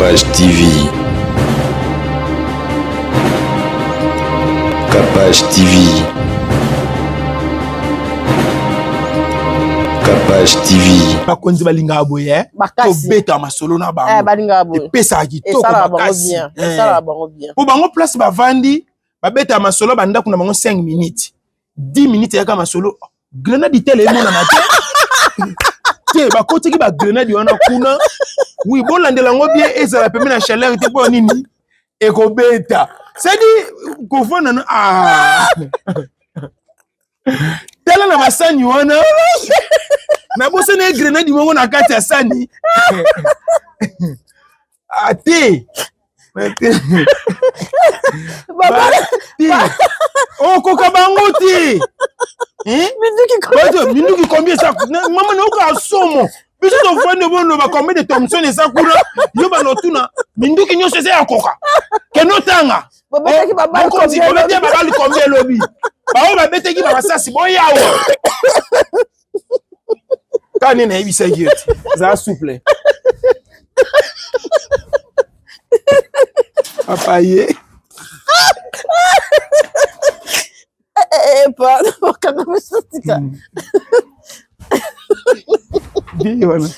Capage TV. Capage TV. Capage TV. Bakonzi balinga aboye to beta masolo na bango balinga aboye pesa kitoko makasi sala bango bien po bango place bavandi babeta masolo banda kuna bango 5 minutes 10 minutes yaka masolo grenade tele mona na te bakoti ki ba grenade wana kuna oui bon landela ngo bien ezala pembe na chaleur te po nini ekobeta c'est dit kofona tela na masani wana na bosse na grenade mongo na kati ya sani ate baba oh koka bango ti minduki combien ça maman na oka somo biso to fande bono ba combien de Thompson et Sakura yo ba notuna minduki nyose se akoka kenotanga baba ki baba combien lobby ba o ba beteki ba sasi bo yawo kani na ibisa giet za souple papa ye pardon quand même ça dis voilà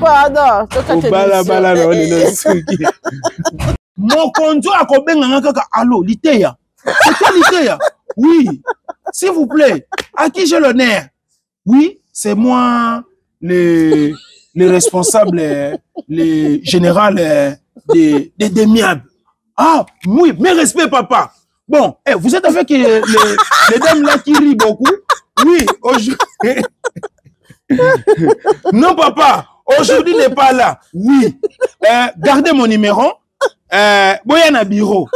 pardon bala no le suki mon konjo akobenga ngaka allo liteya c'est liteya oui s'il vous plaît à qui j'ai l'honneur oui c'est moi le responsable le général des miables. Ah oui mes respects papa. Bon vous êtes avec les dames là qui rient beaucoup. Oui aujourd'hui non papa aujourd'hui n'est pas là. Oui gardez mon numéro boya na bureau.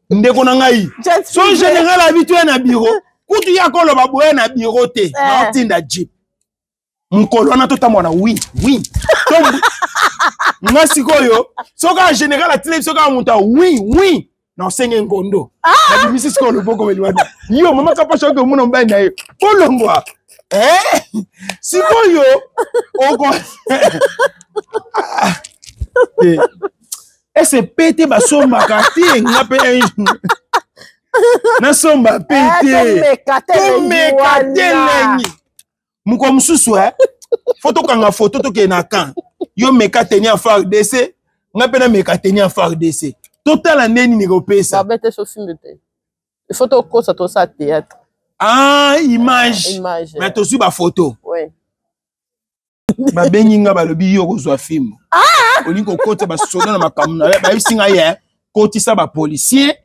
Ndeko na ngai son général habitué na bureau kutu ya kolo ba boya na bureau te na tinda jeep mukolo na tota mwana oui ngasi koyo soka général atile soka muta oui na senge ngondo na bimisi skolo boko meliwana yo mama kapasha ko muno mba na yo kolongwa sikoyo oko ese pete basomba kati ngape na somba pete mekatelengi muko mususu photo kanga photo to ke na kan yo mekateni a FARDC ngape na mekateni a FARDC total ndeni ni ko pesa babete so film te photo ko ça to ça théâtre image mais to su ba photo ouais ba benyinga balobi yo ko zwa film olingo kota ba soda na makamuna ba bisinga ye kotisa ba policier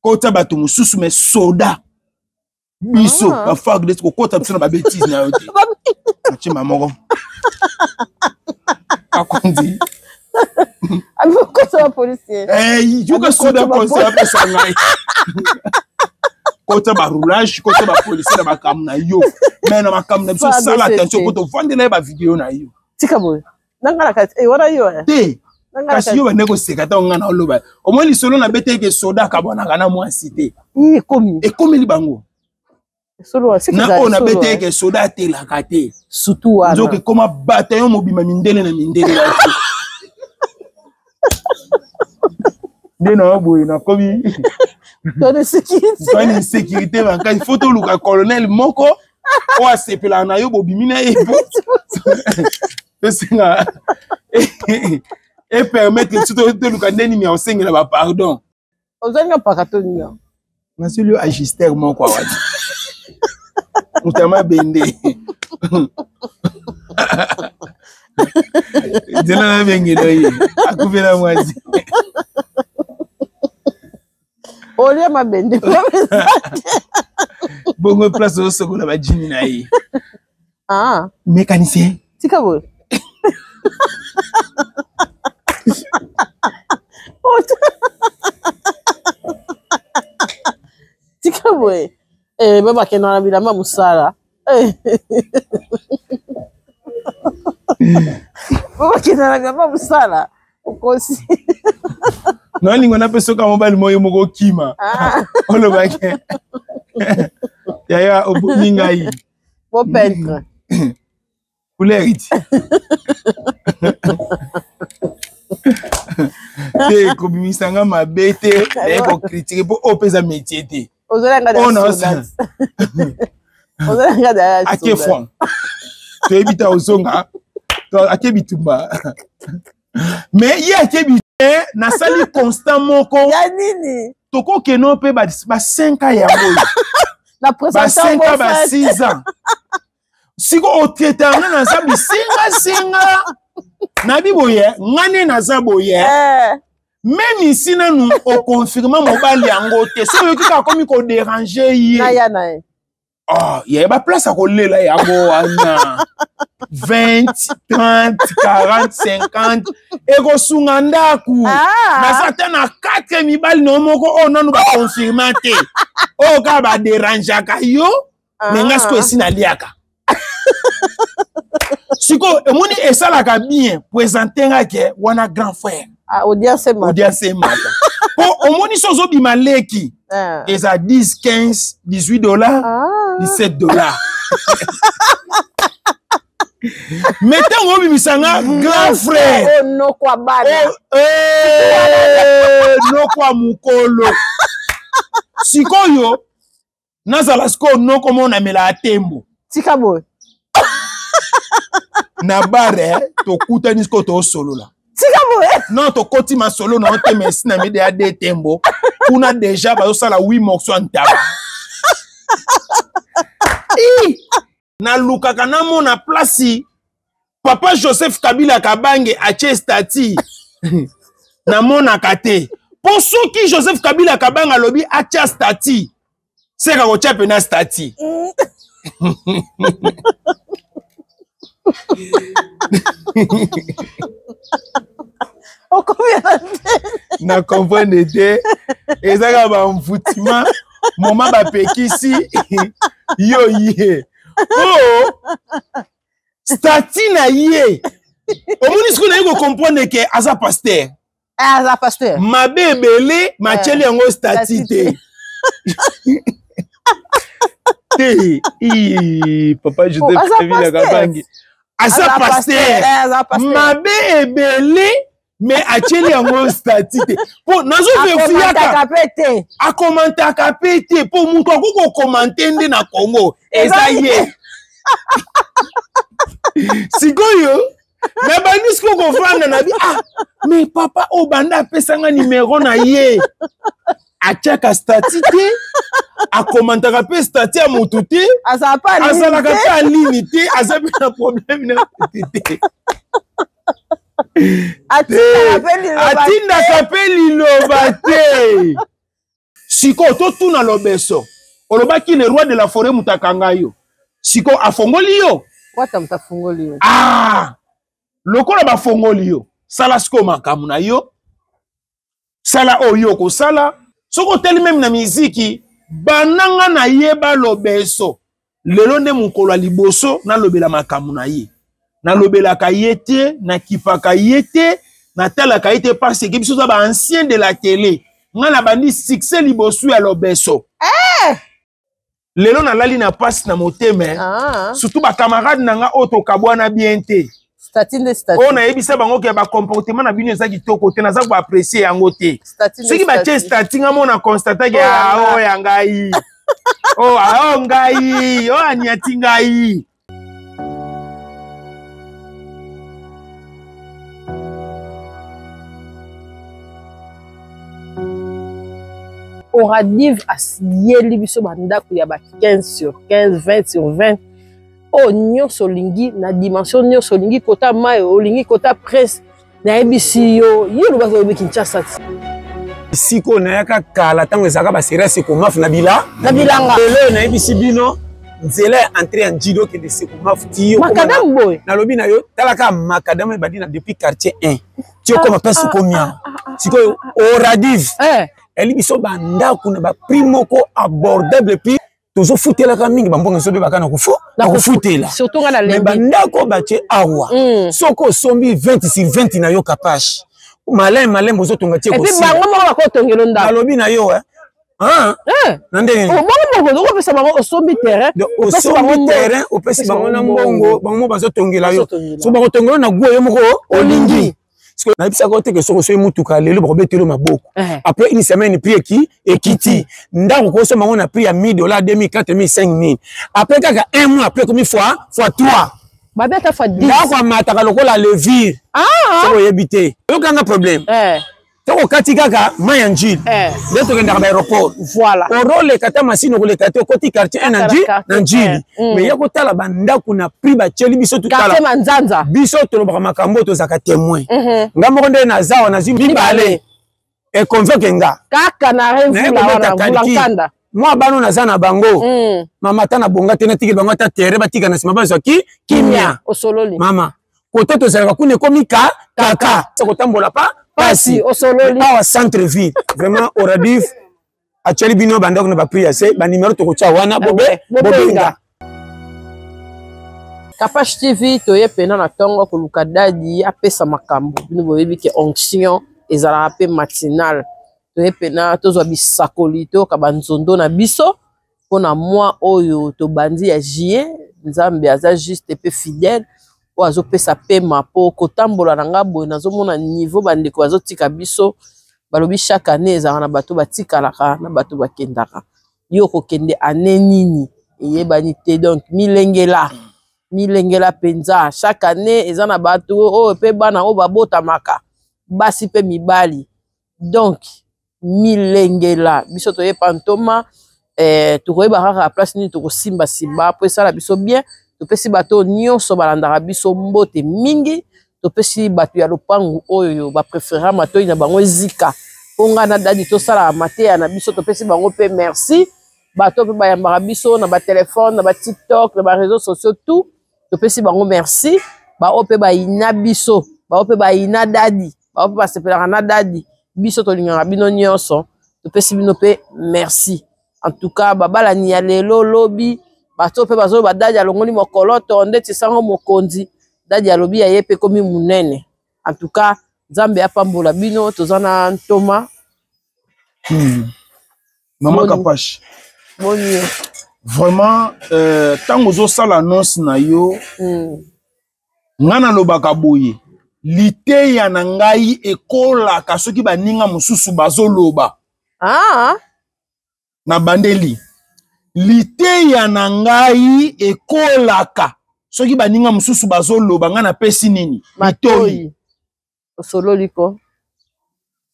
kota ba to mususu mais soda biso ba FARDC ko kota biso na ba bêtise na yo te chima moko akondi aboko so policier yuka soda ko sa pesa ngai kota ba roulage kota ba policier na makamuna yo mais na makamuna biso sala attention ko to vendre ba video na yo tika boy nangala kati wala yo te kasi yo bane ko sekata ngana oloba au moins lisolo na beteke soda kabona kana moi cité ekomi libango solo na ona beteke soda te la kate surtout wana nzoke koma bataillon mobima mindele na mindele ya ndena boy na komi toni sécurité banka il faut to luka colonel moko o asepela na yo bobimi na ebo pesinga et permettre tout de luka ndeni mi osengela ba pardon ozanga pakatonia na celui agister moko awadi mutama bende dela na bengelo yi akuvela mwazi olia mabende bongo place au secola ba jini na yi mécanicien tika boy tika boy baba kenana bilama musala baba kenana bilama musala ukosi non lingo na peso ka mobile moyo moko kima olo bake Yaya obumingai. Bon peintre. Couleur iti. Te kobimisanga mabete, na ko critiquer pour opeza métier te. Ozolanga da. Ake fond. To ebita ozonga. To ake bitumba. Mais il ake bité na sali constant moko. Ya nini? Toko keno pe ba 5 ans ya boy. Na présentation ba 5 ans ba 6 ans. Siko otetanga na sabi singa na biboye ngane na zaboye. Même ici nous au confirmant mobile yango te so yo kika komi ko déranger yi. Na ya na. Oh, il y a pas place à coller là yango ana. 20, 30, 40, 50 et go sungandaku. Na satana 4 mibali no moko ona no ba confirmer te. O ka ba déranger ka yo. Menga sko esina liaka. Siko emoni esalaka bien présenter ngake wana grand frère. Audience mata. Po omoni sozo bimaleki. Eza 10, 15, 18 dollars, 17 dollars. Mettez au bimisanga grand frère. Oh no kwa bana. No kwa mukolo. Sikoyo nazala sko no komo na mela atembo. Tika boy. Na bare to kuta nisko to solo la. Tika boy. Non to koti ma solo na te merci na me de tembo. Kuna déjà ba sala 8 morceaux en taba. Na lukaka na mona place Papa Joseph Kabila Kabange ache stati. Na mona kate. Pour ceux qui Joseph Kabila Kabanga lobi ache stati. C'est ka ko chape na stati. Na comprendre te ezaka ba mfutima moma ba pekisi yo ye oh stati na ye omoni siko na yeko comprendre que aza pasteur mabebele macheli yango stati te papa Joseph Kabila Kabange aza pasteur mabebele mais acheli yango statite po nazo vefiaka a commenter kapete po muntu akoko commenter nde na Congo eza ye sikoyo na banisko ko vanda na bi mais papa o banda pesanga numéro na ye achaka statite a commenter kapete statite mutu te azala ka ligne te azabe na problème na te Atinda kapeli loba te. Siko to tuna lobeso. Olobaki le roi de la forêt mutakanga yo. Siko afongoli yo. Wata mtafongoli yo. Lokola ba fongoli yo. Sala sko makamu na yo. Sala oyo ko sala. Soko teli même na miziki bananga na yeba lobeso. Lelo nde mukolo liboso na lobela makamu na ye. Na lobela kayete, na kipaka yete, na tala kayete parce que biso ba ancien de la télé. Ngana bandi succès libosu ya lobeso. Lelo na lali na passe na moteme. Surtout ba camarade nanga auto kabwana bien te. Statine. On a ebisa bango ke ba comportement na bino ezaki to côté na za ko apprécier yango te. Soki ba che statinga mona constater que o ya ngai. Ngai, anyati ngai. Oradive asiyeli biso bandako ya ba 15 sur 15, 20 sur 20. Oh nyonso lingi na dimension nyonso lingi kota mai olingi kota presse na ebisi yo ba ko be Kinshasa. Siko na yaka kala tango ezaka ba serese ko maf na bilanga. Lelo na ebisi bino nzela entrée en jido ke de seko maf ti yo. Makadam boy. Na lobi na yo talaka makadam badina depuis quartier 1. Ti ko mapesa ko mia. Siko Oradive. Elle biso banda kuna ba primo ko abordable puis toujours foutela ka mingi bambonga so be bakana ko foutela surtout ngana lembi banda ko bache awa soko sombi 20 sur 20 na yo kapache malin bozo tonga tie ko et puis bango mo ba ko tongelo nda alobi na yo Ah, nandenge. Au moment où on peut savoir au sommet terrain, au sommet terrain, au peut savoir na mbongo, bango bazo tongela yo. So bango tongela na gwo yo moko olingi. Parce que na bisa côté que so mutuka lelo ba betelo maboko. Après une semaine prix qui ekiti. Ndako ko so bango na prix ya $1000, 2000, 4000, 5000. Après kaka un mois après combien fois 3. Ba beta fois 10. Ndako mataka lokola levire. So yebité. Yo kanga problème. Toko kati kaka mayanjil. Leto kenda ba aéroport. Voilà. Orole kata masino ko le kata koti quartier nanjili. Mais yako tala banda kuna prix ba cheli biso tutala. Quartier manzanza. Biso to ba makambo to zaka témoin. Ngambo nde na zawa na zimbi bale. E convoque nga. Kaka na revu la wana bulankanda. Moi bano na zana bango. Mama tana bonga tena tiki bango ta terre batika na sima bazo ki kimia. Osololi. Mama. Koto to zaka kune komika kaka. Sako tambola pa Pasi, au centre-ville. Vraiment, au Radif, à Tchalibino, Bandok, n'a pas pris assez. Ban numéro de Kochawana, Bobenga. Kapash TV, toye pena na tongo ko lukadadi apesa makambo. Bino boyebi ke onction ezala ape matinal. Toye pena tozwa bisakoli to kabanzondo na biso pona moi oyo to bandi ya juillet, Nzambe aza juste pe fidèle. Azo pesa pema po kotambola na ngabo nazomona niveau bandeko azotika biso balobi chaque année ezala na bato batikalaka na bato bakendaka yo kokende année nini eyebani te donc milengela penza chaque année eza na bato o pe bana o babotamaka basi pe mibali donc milengela biso toye pantoma tokoyeba kaka place nini tokosimba simba po esala biso bien. Topesi bato nyonso balandaka biso mbote mingi topesi bato ya lopangu oyo ba préféra matoi na bango zika ponga na dadi to sala mateya na biso topesi bango pe merci bato pe bayambaka biso na ba téléphone na ba TikTok na ba réseaux sociaux tout topesi bango merci ba ope ba ina biso ba ope ba ina dadi ba ope ba sepelaka na dadi biso to lingaka bino nyonso topesi bino pe merci en tout cas babala ni ya lelo lobi bato pe bazo ba dadi alongoli mokolo to ndeti sango mokonzi dadi alobi ya yepe komi munene en tout cas Nzambe apambola bino tozana ntoma Maman Kapash Bonio vraiment tango zo sala annonce na yo ngana lobaka boye liteya na ngai ekola kasoki baninga mususu bazo loba na bandeli liteya na ngai ekolaka soki baninga mususu bazoloba nga na pesi nini matoi osololiko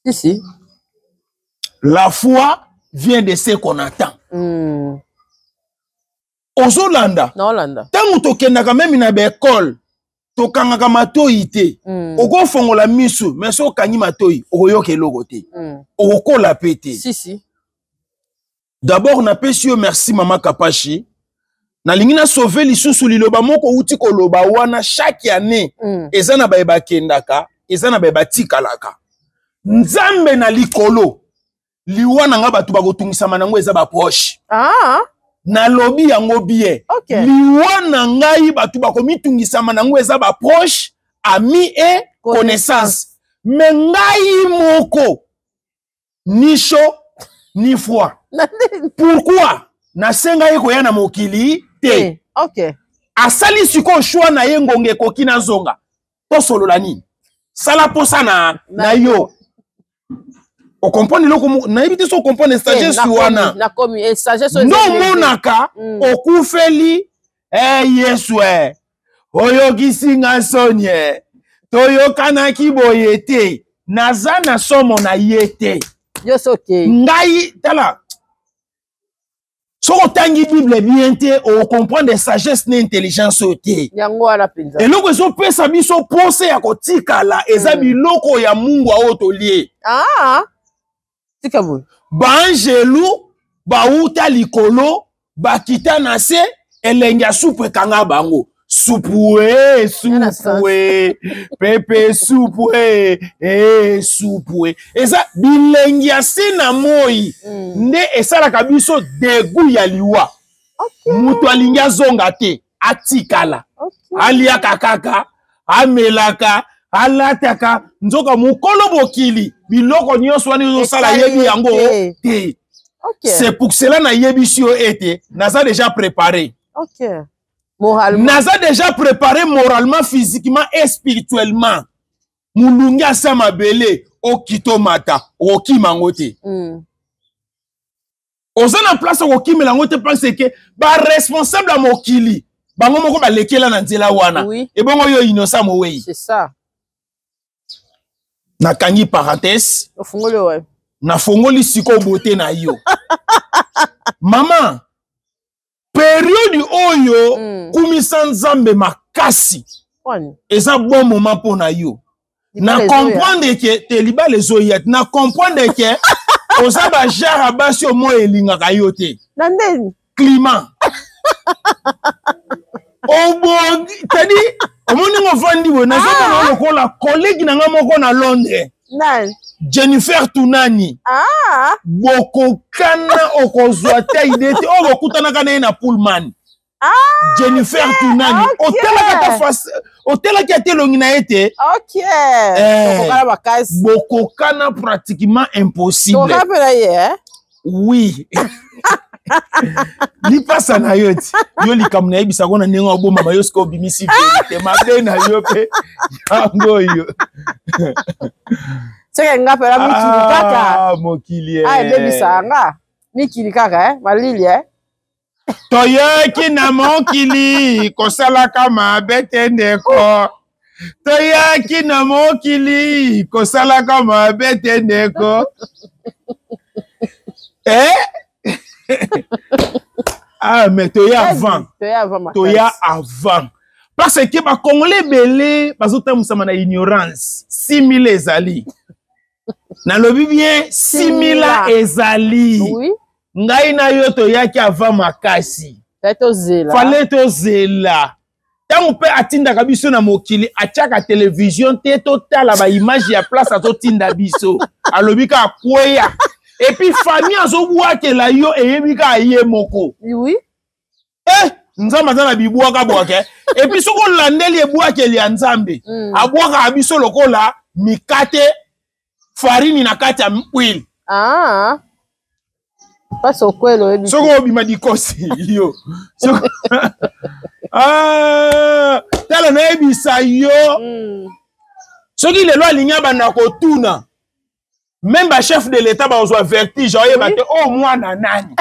ici la foi vient de ce qu'on attend ozolanda tango tokendaka meme na baekole tokangaka matoi te okofongola miso mais so okangi matoi okoyoka eloko te okokola pe te si. D'abord, na pesi yo merci Maman Kapashi. Na lingi na sauver lisusu liloba moko uti koloba wana chaque année. Eza na ba kendaka, eza na ba tikalaka. Nzambe na likolo. Liwana nga batu bakotungisa manango eza ba poche. Na lobi yango bien. Liwana ngai batu bakomitungisa manango eza ba proche, ami et connaissance. Mais ngai moko ni chaud ni foi. Pourquoi na senga yeko ya na mokili te asali siko shwa na ye ngonge koki na zonga to solo la nini sala posa na yo o comprendre loko na ebite so comprendre sagesse wana na komi sagesse no monaka okufeli Yesu oyo gisinga sonye toyo kana kiboye te nazana somo na yete ngai tala so tangi Bible bien te o comprendre de sagesse na intelligence te yango ala penza eloko zo pesa biso pose ya kotikala eza biloko ya Mungu a otolie tikabu banjelu bauta likolo bakita na se elenga soupe kanga bango supue pepe supue supue eza bilengi ya sina moi nde esalaka biso degu ya liwa mutu alingi azonga te atikala aliaka kaka amelaka alataka nzoka mukolo bokili biloko nyonso wani ozosala yebi yango te Okay. C'est pour cela na yebisio été, naza déjà préparé. Ok. Moralement. Naza déjà préparé moralement, physiquement et spirituellement. Mulungi asama bele okito mata okimangote. Oza na place okimelangote parce que ba responsable à mokili. Bango moko ba lekela na nzela wana. Oui. Et bongo yo innocent mowei. C'est ça. Na kangi parenthèse. Ofungole ouais. Na fongoli siko bote na yo. Maman, période oyo kumisa nzambe makasi. Eza bon moment pour na yo. Na comprendre que te liba les oyettes, na comprendre que oza ba jara basi o mo elinga kayote. Nandeni climat. Obo tadi omoni ngo vandi we na zona ngo la collègue na ngamo na Londres. Nan Jennifer Tunani. Ah. Boko kana okozwa te idete o bokutana kana na Pullman. Ah. Jennifer Tunani. Hôtel qui a été longi na été. OK. Boko kana pratiquement impossible. Tu rappelles hein? Oui. Li pasa na yoti. Yo li kamna ibisa kona nenga oboma mayosko bimisi te mabe na yo pe. Yango yo. C'est nga pela mikili kaka. Ah, mokili. Ah, baby sanga. Mikili kaka malili Toyoki na mokili kosala kama betendeko. Toyoki na mokili kosala kama betendeko. Ah, mais toya avant. Toya avant. Parce que ba Congolais belé bazota musama na ignorance. 6000 ezali. Na lobi bien 6000 ezali. Oui. Ngai na yo toyaki avant makasi. Fallait to zela. Tant pe atinda kabiso na mokili atiaka télévision te totala ba image ya place ato tinda biso. Alobi ka kweya. Et puis famille azo bwake la yo eyebika aye moko. Oui. Nzamba za na bibwaka bwake. Et puis soko landeli ebwake li nzambe. Abwaka abiso lokola mikate farine na kati ya huile. Ah. Pas au kwelo ebi. Soko obima dikosi yo. Soko ah, tala na ebisa yo. Soki lelo alinya bana kotuna. Même ba chef de l'état ba ozwa vertige oyeba te o mwana nani.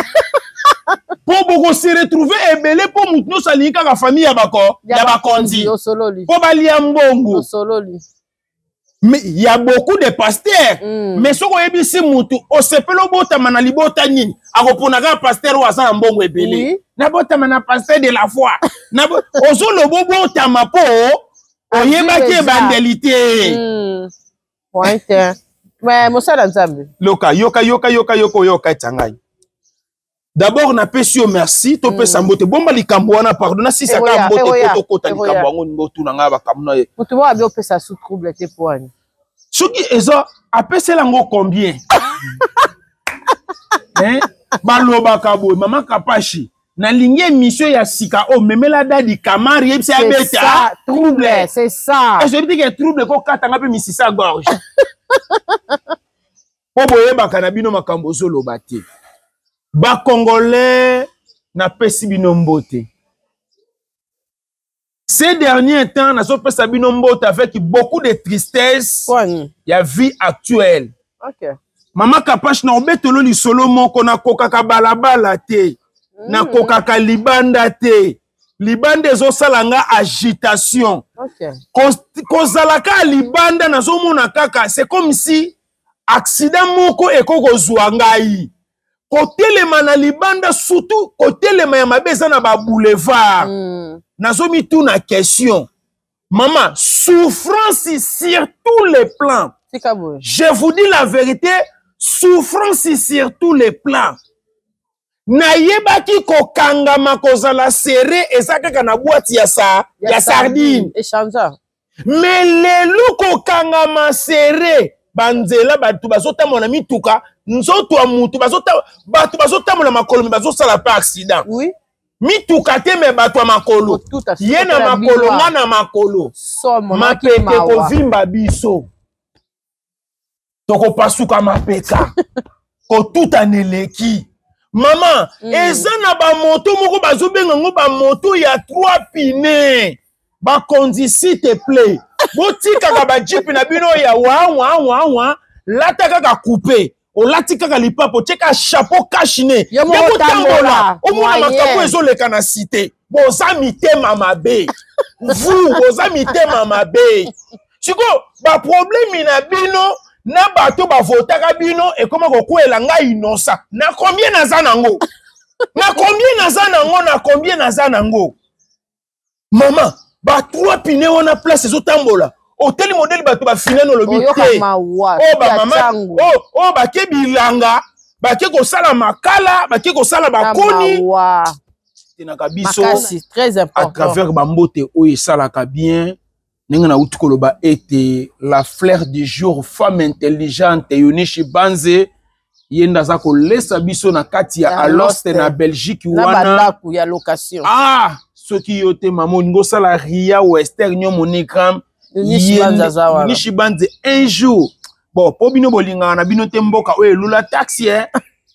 Pour beaucoup se retrouver ebele pour mutno salika ka famille ya bakonzi. Pour balia mbongo. Mais il y a beaucoup de pasteurs. Mais ce qu'on ebi si mutu o sepelo bota mana libota nini akoponaka pasteur wa sa mbongo ebele. Na bota mana pasteur de la foi. Na ozo lobo bota mapo oyeba ke bandelité. Pointe. Mais mosala nzambe. Yoka tsangai. D'abord na pesi yo merci to pesa mbote bomba likambo wana pardon si ça ka mbote ko kota likambo ngo mbotu na ngaba kamuna ye. Mutu wa bio pesa sous trouble te poani. Soki ezo apesela ngo combien? Baloba kabo mama kapashi na ligne mission ya sika o memela dadi kamari yebisi abeta trouble c'est ça. Et je dis que trouble ko katanga pe misisa gorge. Bobo yeba kana bino makambo zolo bate. Ba Congolais na pesi bino mbote. Ces derniers temps, na so pesa bino mbote avec beaucoup de tristesse. Ya vie actuelle. OK. Mama Kapache na obetelo li solo moko na kokaka balabala te. Na kokaka libanda te. Libanda ezo salanga agitation. OK. Kozalaka libanda na zo mona kaka, c'est comme si accident moko ekoko zwa ngai. Kotelema na libanda surtout kotelema ya mabeza na ba boulevard. Nazomi tout na question. Maman, souffrance sur tous les plans. Je vous dis la vérité, souffrance sur tous les plans. Nayebaki kokangama kozala serré ezakaka na boîte ya sardine. Échangeur. Mais lelo kokangama serré banzela batu bazota mona mituka nzoto wa mutu batu bazota mona makolo bazosala pa accident. Oui. Mituka te me batu wa makolo. Yena makolo ngana makolo. Mapeke kovimba biso. Toko pasuka mapeka. Ko tuta neleki. Maman, eza na ba moto moko bazobenga ngo ba moto ya 3 pine. Ba kondi s'il te plaît. Botika ka ba jeep na bino ya wa lata kaka couper. O lati kaka lipapo cheka chapeau cachiné. Ya botambola. O mona makapo ezoleka na cité. Boza mitema mabe. Vous boza mitema mabe. Chiko ba problème na bino na bato ba votaka bino et comment kokwela nga innocent. Na combien naza nango? Na combien naza nango na combien naza nango? Maman, ba 3 pine wana place ezotambola. Hôtel modèle bato ba finano lobi te. Oh ba maman, oh ba ke bilanga, ba ke ko sala makala, ba ke ko sala bakoni. Tenaka biso très important. À travers bambote o esalaka bien. Nengana utukoloba ete la fleur du jour, femme intelligente Yonishi Banze yenda za ko lesa biso na kati ya Aloste na Belgique wana ya location. Ah, soki yote mamo ngo sala ria western nyo monikam Yonishi Banze un jour. Bon, po bino bolinga na bino te mboka o elula taxi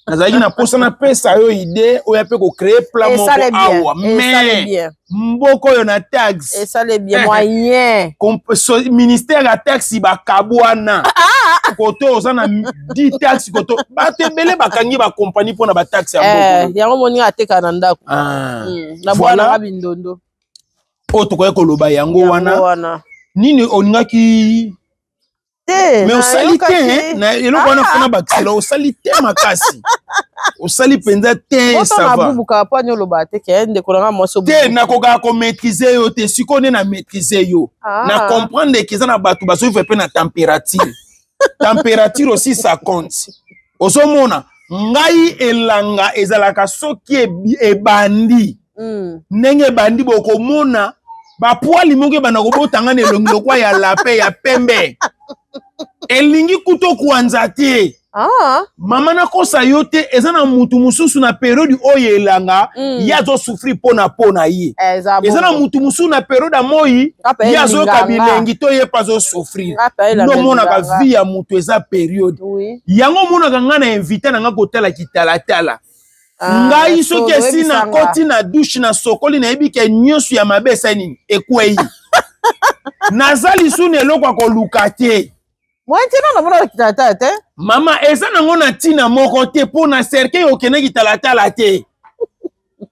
nazaki na posa na pesa yo idée o ya pe ko créer plan moko awa mais mboko yo na tax et ça les bien moyen ministère ya taxi ba kabwana koto ozana 10 taxi koto ba tebele bakangi ba compagnie pona ba taxi ya mboko yango moni ateka na ndako na bwana bindondo o to ko loba yango wana nini oningaki mais au salité na eloko wana fona bakisela au salité makasi au sali penza te ça va bubuka pa nyo loba te ke ende ko nga moso te na ko ga ko maîtriser yo te sikone na maîtriser yo na comprendre que ça na batu baso fait pe na température température aussi ça compte osomona ngai elanga ezalaka soki ebandi ndenge bandi boko mona ba poali monge bana ko botanga ne longilo kwa ya lape ya pembe elingi kuto kuanza te mama na kosa yote ezana mutu mususu na période oyo elanga yazo souffrir pona ye ezana mutu mususu na période amoyi yazo kabilengi to ye pazo souffrir no mona ka vie ya mutu eza période yango mona ka ngana invité na nga kotala kitalatala ngai soki esi na koti na douche na sokoli na yebi ke nyonso ya mabesa nini ekwei nazali suni eloko akoluka te mama eza nango na ntina moko te mpo na cercueil okende kitalatala te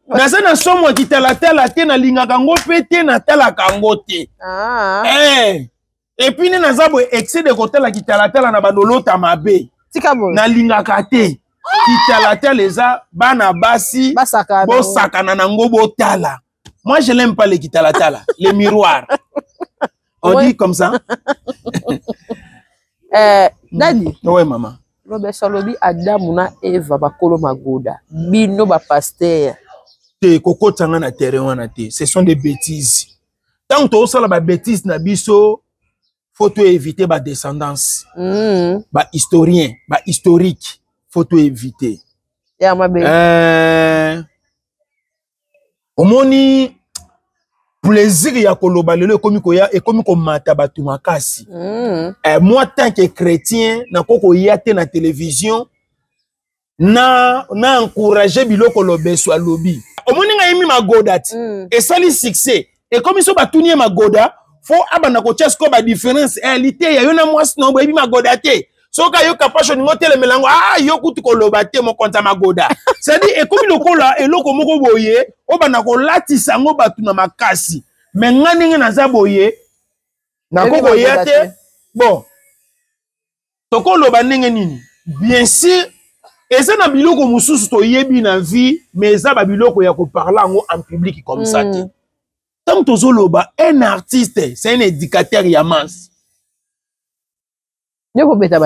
naza na somo ya kitalatala te nalingaka ngo mpe te natalaka yango te epuis nde naza boye excès de kotala kitalatala na badolota mabe nalingaka te kitalatala eza bana basi bosakana nango botala. Moi je l'aime pas les kitalatala les miroirs on dit comme ça. Daddy. Ouais maman. Robert Salobi Adamu na Eva bakolo magoda. Bino ba pasteur. Te koko tanga na terrain wana te. Ce sont des bêtises. Tant to sala ba bêtises na biso, faut to éviter ba descendance. Ba historien, ba historique, faut to éviter. Ya mabe. Omoni plaisir ya koloba lelo ekomi ko mata batu makasi. Moi tant que chrétien na koko yate na télévision na encourager biloko lobeso alobi. Omoni nga yimi magodati et sali succès et comme so batuni magoda faut abana ko chesko ba différence réalité ya yona mwasi no boyebi magodate. Soka yo kapasho ni ngotele melango yo kutu koloba te mo konta magoda. C'est dit ekomi lokola eloko moko boye obana ko latisa ngo batu na makasi. Mais ngani nge naza boye na koko yate bon. Toko loba ndenge nini? Bien sûr eza na biloko mususu to yebi na vie mais eza ba biloko ya ko parler ngo en public comme ça te. Tant tozo loba un artiste c'est un éducateur ya masse.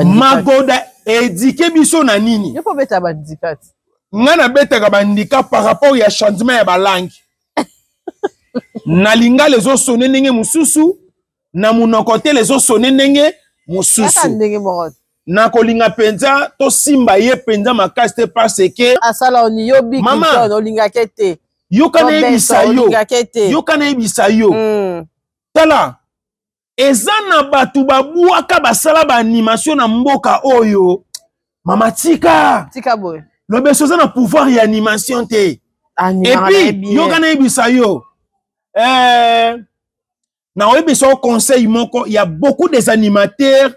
Magoda éduqué biso na nini? Yoko beta ba handicap. Ngana beta ka ba handicap par rapport ya changement ya ba langue. Na linga les os sonné ndenge mususu, na munoko te les os sonné ndenge mususu. Na kolinga penza to simba ye penza makasi te parce que asala oni yo big on olinga kete. Yo kana ebisa yo. Yo kana ebisa yo. Tala eza na batu babuaka basala ba animation na mboka oyo mama tika boy le beso ça na pouvoir et animation te. Et puis yo kana ebisa yo. Na oyebiso conseil moko, il y a beaucoup des animateurs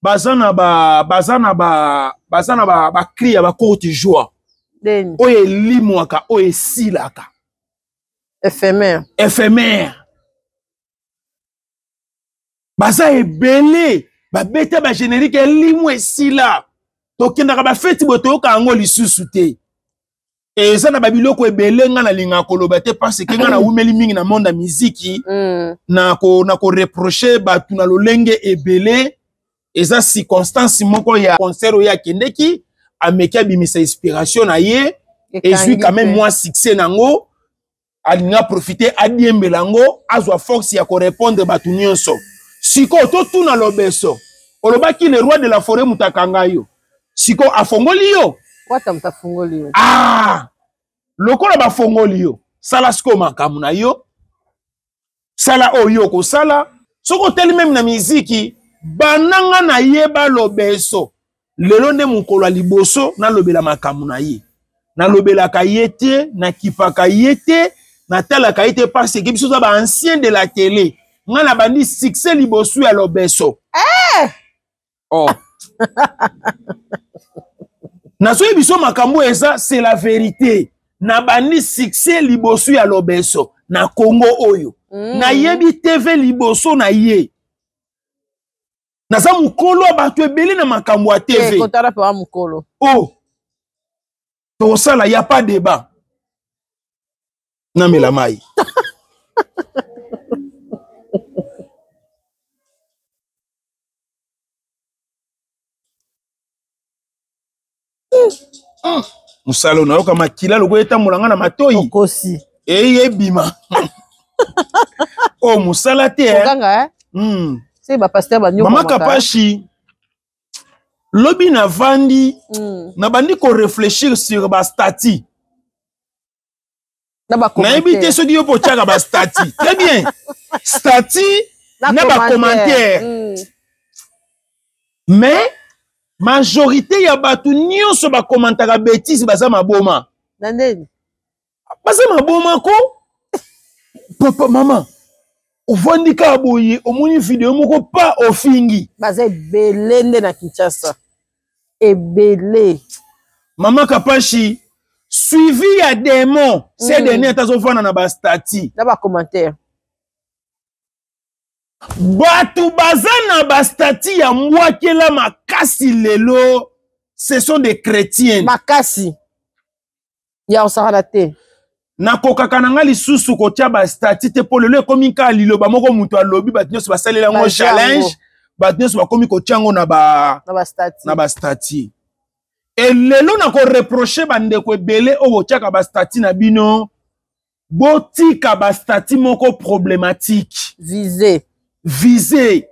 bazana ba cri ba courte joie. Oye limwaka, oye silaka. Éphémère. Baza ebele, ba bete ba générique limwe sila. Tokenda ba feti boto ka ngo lisusu te. Et ça na babiloko ebele nga na linga koloba te parce que nga na umeli mingi na monde ya muziki na ko reprocher batu na lolenge ebele eza circonstance moko ya concert ya kendeki ameka bimisa inspiration na ye et suis quand même moi succès nango alinga profiter adiembela ngo azwa force ya ko répondre batu nyonso siko to tuna lobeso olobaki le roi de la forêt mutakanga yo siko afongoli yo wata mtafungoli yo lokola bafongoli yo sala siko makamu na yo sala oyo ko sala soko teli même na miziki bananga na yeba lobeso lelo nde mukolo liboso na lobela makamu na ye na lobela kayete na kipaka yete na tala kayete parce que biso ba ancien de la télé ngana bandi succès liboso ya lobeso na so biso makambo eza c'est la vérité na bandi succès liboso ya lobeso na Congo oyo na yebi TV liboso na ye na za mukolo bato ebele na makambo ya TV kotala pa mukolo to sala y a pas débat na mela mai musalo na yoka makila loko etambolanga na matoyi okosi eyebima musala te okanga c'est ba pasteur ba nyoko mama Kapashi lobi na vandi na bandi ko réfléchir sur ba stati na ba commentaire na ebité so dio po tchaka ba stati très bien stati na ba commentaire mais majorité ya batu nyonso ba commentaka bêtise baza maboma nandeni baza maboma ko papa mama ovandika boye omoni video moko pa ofingi baza ebele nde na Kinshasa ebele mama Kapashi suivi ya démon ces derniers tazofana na ba stati na ba commentaire batu baza na ba stati ya mwakela makasi lelo ce sont des chrétiens makasi ya osala te na kokaka nanga lisusu kotia ba stati te po lelo ekomi ka liloba moko mutu alobi batu nyonso basalela ngo challenge batu nyonso bakomi kotia ngo na ba stati et lelo na ko reprocher bandeko ebele o botiaka ba stati na bino botika ba stati moko problématique visé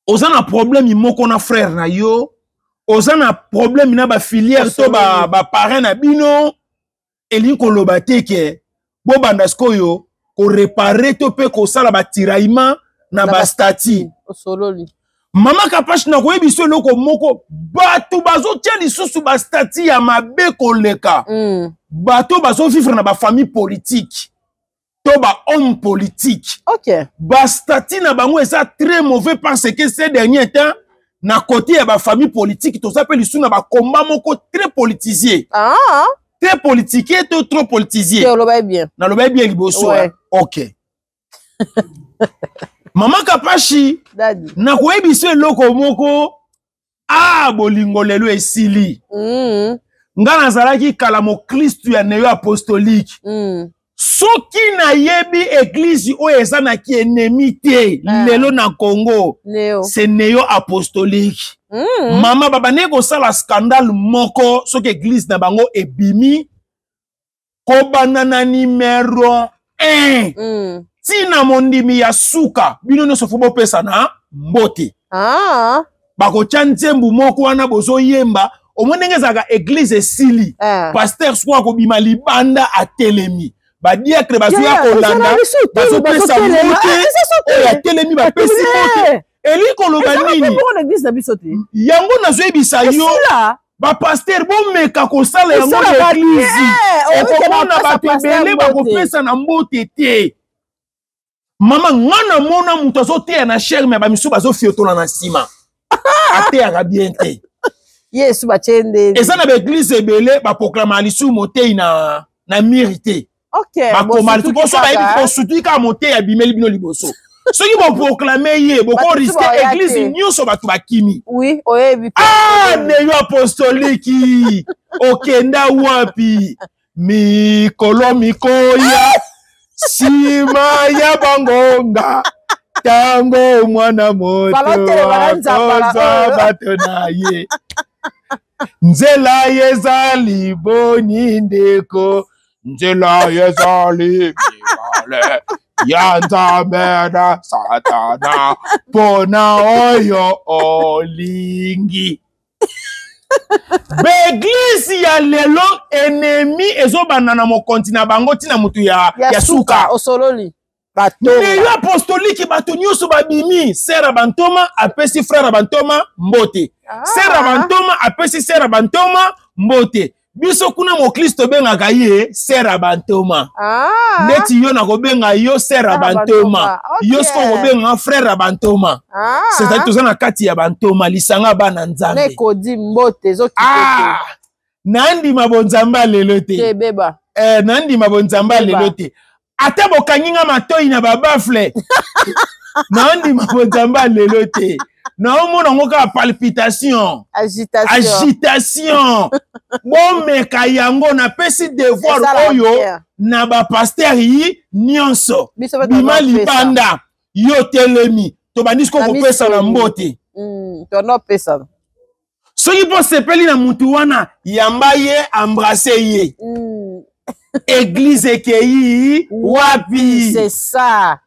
oza na problème moko na frère na yo oza na problème na ba filière to ba parrain na bino eli ko loba teke bo banda skoyo ko réparer to pe ko sala ba tiraillement na ba stati osololi mama Kapashi na koyebiso loko moko bato bazo tia lisusu ba stati ya mabe koleka bato bazo vivre na ba famille politique to ba homme politique ba stati na bango eza très mauvais parce que ces derniers temps na côté ya ba famille politique to s'appelle lisusu na ba combat moko très politisé très politiqué to trop politisé na loba bien liboso OK mama Kapashi na koyebiso eloko moko bolingo lelo esili nga nazalaki kala mo Kristu ya neo apostolique soki na yebi église oyo eza na ki ennemi te lelo na Congo c'est neo apostolique mama babane kosala scandale moko soki église na bango ebimi kobana na numéro 1 tina mondimi ya suka bino nyonso fo bopesa na mbote bakotia nzembu moko wana bozoyemba omondenge ezalaka église esili pasteur soko akobima libanda atelemi badiacre bazoya kolanda bazopesa mbote oyo atelemi bapesi mbote eli koloba nini yango nazoyebisa yo ba pasteur bon meka ko sala yango l'église okomona bato ebele bakopesa na mbote te mama ngana mona mutu azoteya na chair me bamisu bazofiotola na nsima ateyaka bien te yesu bachende eza na baeglise ebele baproklama lisu motei na miri te bakoma liboso bayebi kosutu kaka motei abimeli bino liboso soki boproklame ye bokoriske eglise nyonso bato bakimi neyo apostoliki okenda wapi mikolo mikoya nsima ya bangonga tango mwana moto akozwa bato na ye nzela yezali boni ndeko nzela yezali mibale ya nzambe na satana mpona oyo olingi beglise ya lelo enemi ezobanda na mokonzi na bango ntina mutu ya suka osololi neyo apostoliki bato nyonso babimi sere bantoma apesi frere bantoma mbote sere bantoma apesi sere bantoma mbote biso kuna moklisto bengaka ye sere bantoma ndeti yo nakobenga yo sere bantoma yo siko kobenga frere bantoma c'est-à-dire toza na kati ya bantoma lisanga bana nzambe nekodi mbote nandima bonzamba lelo te nandima bonzamba lelo te ata bokanginga matoi na babafle nandima bonzamba lelo te naomona ngo kaka palpitation agitation bomeka yango napesi devoir oyo na bapaster yi nyonso bima libanda yo telemi tobandisi kopesa na mbote soki mpo sepeli na mutu wana yamba ye embrase ye église ekei wapi c'est ça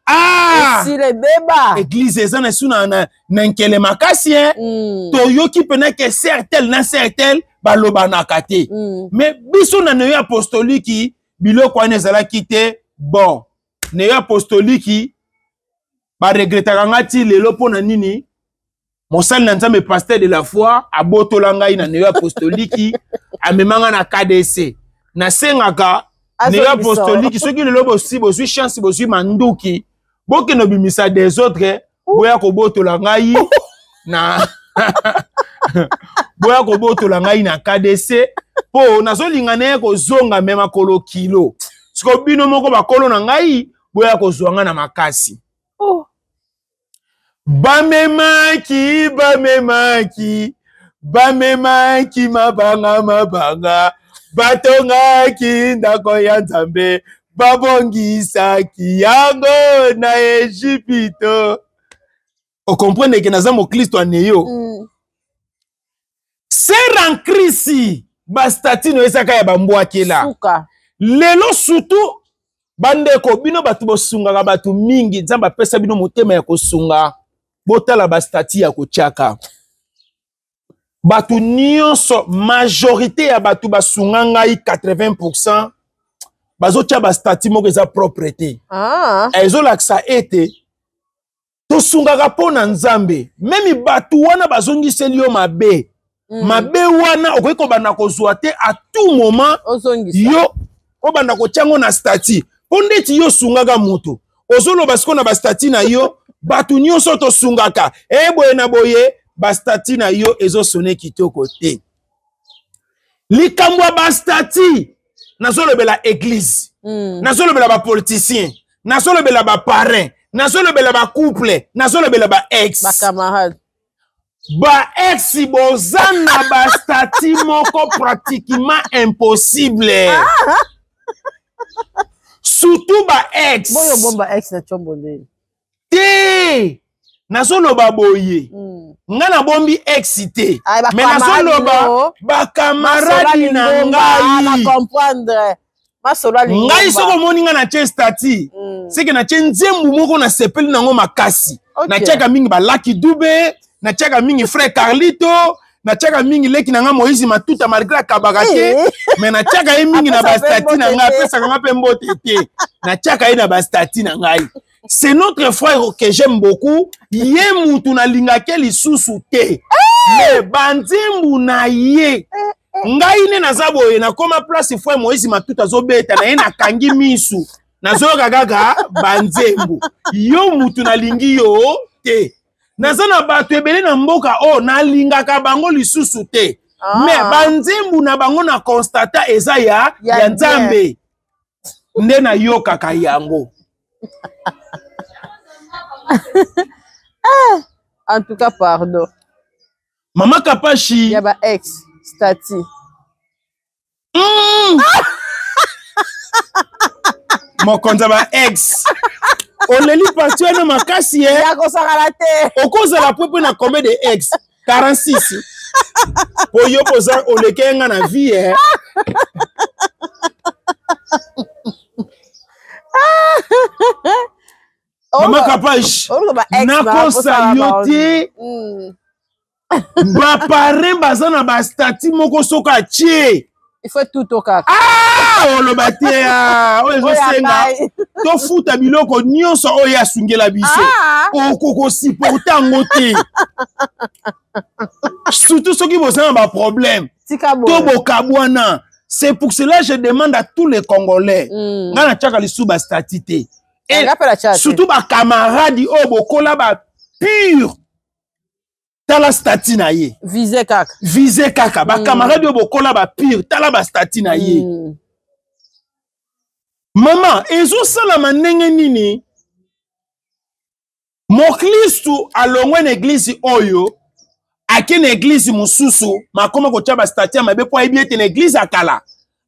esile beba église eza na esu na nkele makasi toyoki pene ke sertel na sertel balobanaka te mais biso na neyo apostoliki biloko wana ezalaki te bon neyo apostoliki baregretaka nga ti lelo mpo na nini mosali na nzambe pasteur de la foi abotola ngai na neyo apostoliki amemanga na KDC nasengaka neyo apostoliki soki lelo bozwi chance bozwi manduki bokende bimisa des autres boya kobotola ngai na boya kobotola ngai na KDC po nazolinga naye kozonga me makolo kilo siko bino moko bakolo na ngai boya kozwa nga na makasi bamemaki mabanga batongaki ndako ya nzambe babongisaki yango na Ejipito okomprendre ke naza moklisto aneyo sera nkrisi bastatino ezaka ya bambwakela lelo surtout bandeko bino bato bosungaka bato mingi nzambe apesa bino motema ya kosunga botala bastati ya kotiaka bato nyonso majorité ya bato basunga ngai 80% bazotia bastati moko eza propre te ezolakisa ete tosungaka mpo na nzambe memi bato wana bazongiseli yo mabe mabe wana okoki kobanda kozwa te a tout moment yo obanda kotiango na stati mpo ndeti yo sungaka moto ozoloba siko na bastati na yo bato nyonso tosungaka boye na boye bastati na yo ezosone kitoko te likambo ya bastati nazolobela église nazolobela bapoliticien nazolobela baparrain nazolobela bacouple nazolobela baex baex boza na bastati moko pratiquement impossible surtout baex te nazoloba boye nga na bombi ex te mais nazoloba bakamaradi na ngai ngai soko moni nga na tie stati seke na tie nzembu moko na sepeli nango makasi natiaka mingi balaki dube natiaka mingi frère Carlito natiaka mingi leki na nga Moïse Matuta malgré akabaka te mais natiaka ye mingi na bastati na ngai apesaka nga mpe mbote te natiaka ye na bastati na ngai. C'est notre frère que j'aime beaucoup. Yé moutou na lingake lisusu te. mais banzembu na ye ngai ne naza boye nakoma place fois Moïse Matuta zobeta na ye nakangi misu nazoyoka kaka banzembu yo mutu nalingi yo te naza na bato ebele na mboka o nalingaka bango lisusu te mais banzembu na bango na constata eza ya nzambe nde nayokaka yango. En tout cas, pardon. Maman Kapashi. Il y a ba ex, Stati. Mon konza ba ex. On le lit partout na makasi eh. Ya ko sakalate. Okoza la popo na combien de ex? 46. Po yo poza o le kenga na vie eh. Maman Kapashi. Nakosa yote. Ba pare bazana ba stati moko soka tie. Il faut tout au kaka. Ah, lo batea. O ezo senga. To futa biloko nyonso o ya sungela biso. O koko supporta ngote. Surtout ceux qui bozana ba problème. To bokabwana. C'est pour cela que je demande à tous les Congolais. Ngana tchaka lisu ba statité. Et surtout ba camarades o bokola ba pur. Tala stati na ye. Vise kaka. Vise kaka. Ba camarade yo bokola ba pire. Tala ba stati na ye. Maman, ezo sala manenge nini? Mo Kristu alongwe na église oyo. Ake na église mususu. Makoma kocha ba stati mabe po ebiete na église akala.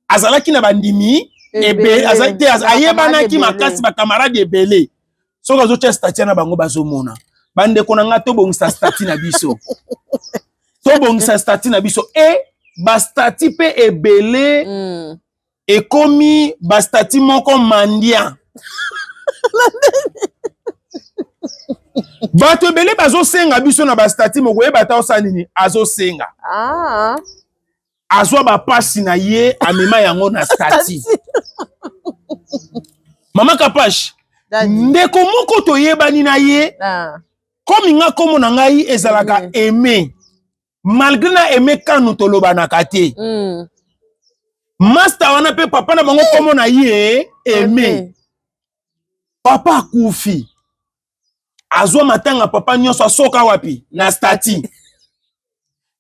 Azalaki na bandimi. Ebe. Azalaki ayebana ki makasi ba camarade ebele. So kazo cha stati na bango bazomona. Bande konanga to bongisa stati na biso. To bongisa stati na biso. E ba stati pe ebele ekomi ba stati moko mandia. Bato ebele bazo senga biso na ba stati moko e bata osanini azo senga. Azwa ba pasi na ye amema yango na stati. Mama Kapashi. Ndeko moko to yebani na ye. Comme nga komo na ngai ezalaka aimé. Malgré na aimé kanu toloba na kate. Master wana pe papa na bango komo na ye aimé. Papa akufi. Azwa matanga papa nyonso asoka wapi na stati.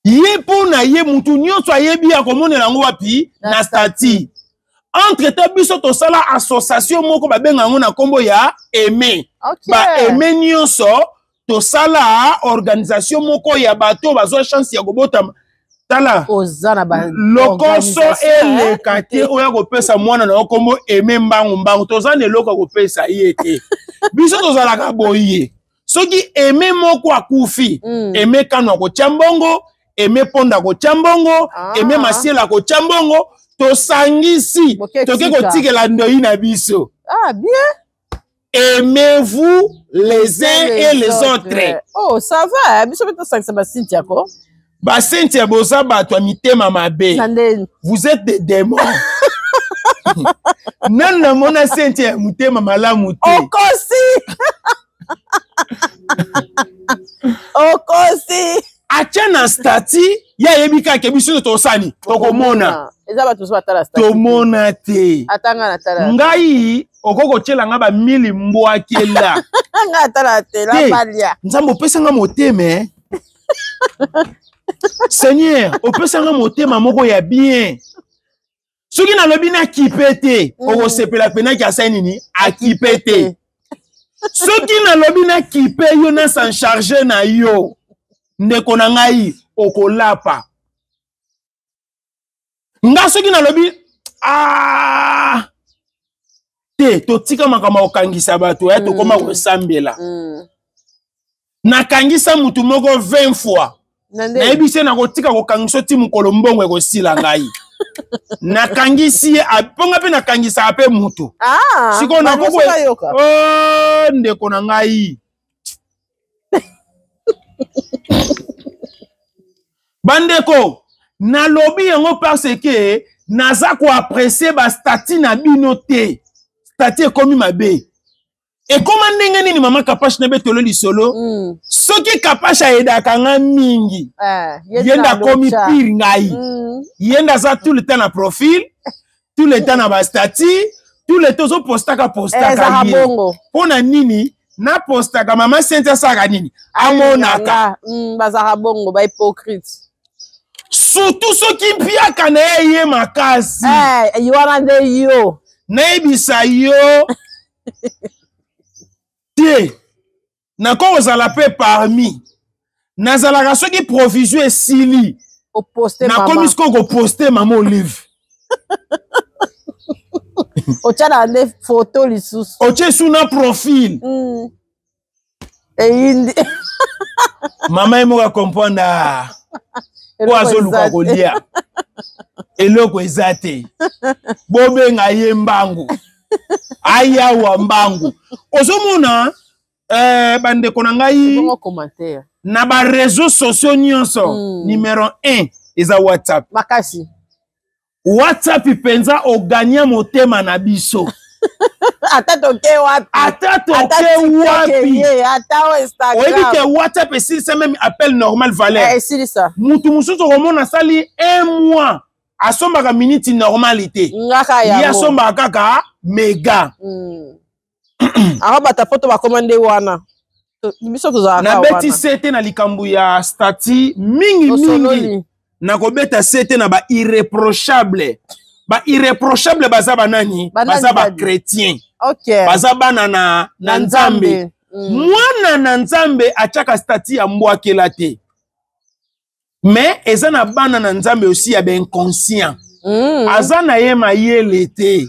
Ye po na ye mutu nyonso ayebi akomonela ngo wapi na stati. Entre te biso to sala association moko ba benga ngo na kombo ya aimé. Ba aimé nyonso to sala organisation moko ya bato bazo chance ya kobota tala ozana ba lokoso ele kate oya kopesa mwana na kombo aimé mbangu to zana eloko kopesa yete biso to zala ka boye soki aimé moko akufi aimé kanu ko chambongo aimé ponda ko chambongo aimé masiela ko chambongo to sangisi toke ko tikela ndoi na biso bien. Aimez-vous les uns et les autres. Oh, ça va. Biso beto sang Cynthia ko. Ba Cynthia boza bato mitema mabe. Vous êtes des démons. Non na mona Cynthia mutema malamu te. Okosi. Achana stati ya yebika ke biso to sani. Tokomona. Eza bato so atala stati. Tomona te. Atanga na tala. Ngai okoko chela nga ba mili mbwakela. Nga atala te la balia. Nzambo pesa nga moteme. Seigneur, opesa nga motema moko ya bien. Soki na lobi na kipete, oko sepela pena ki asani ni akipete. Soki na lobi na kipe yo na s'en charger na yo. Ndeko na ngai okolapa. Nga soki na lobi te to tika makama okangisa bato ya to koma kosambela. Nakangisa mutu moko 20 fois. Na ebise na kotika kokangisa ti mukolo mbongo ekosila ngai. Nakangisi aponga pe nakangisa ape mutu. Siko na koko ndeko na ngai. Bandeko na lobi yango parce que naza ko apprécier ba stati na bino te. Stati ekomi mabe. Et comment ndenge ni maman Kapache na betolo lisolo soki Kapache aidaka nga mingi yenda komi pire ngai yenda za tout le temps na profil tout le temps na ba statut tout le temps postaka pona nini na postaka maman Cynthia saka nini amonaka bazaka bongo ba hypocrite surtout soki mpiaka na ye makasi wana nde yo naebisa yo tie nako ozala pe parmi nazalaka soki provision esili nakomi siko koposte mama olive otia na nde photo lisusu otie su na profil eyindi mama emoka comprendre po azoluka kolia eloko eza te bobenga ye mbangu ayawa mbangu ozomona bandeko na ngai na ba réseaux sociaux nyonso numéro 1 eza WhatsApp makasi WhatsApp penza oganya motema na biso ata toke wapi oyebi ke WhatsApp esilisa même appel normal valeur esilisa mutu mosusu komona sali 1 mois asombaka minute normalité ya asombaka kaka mega akabata poto bakomande wana biso tozalaka na beti sete na likambo ya stati mingi nakobeta sete na ba irréprochable baza banani baza ba chrétien baza bana na nzambe mwana na nzambe atiaka stati ya mbwakela te mais eza na bana na nzambe aussi ya inconscient aza na ye mayele te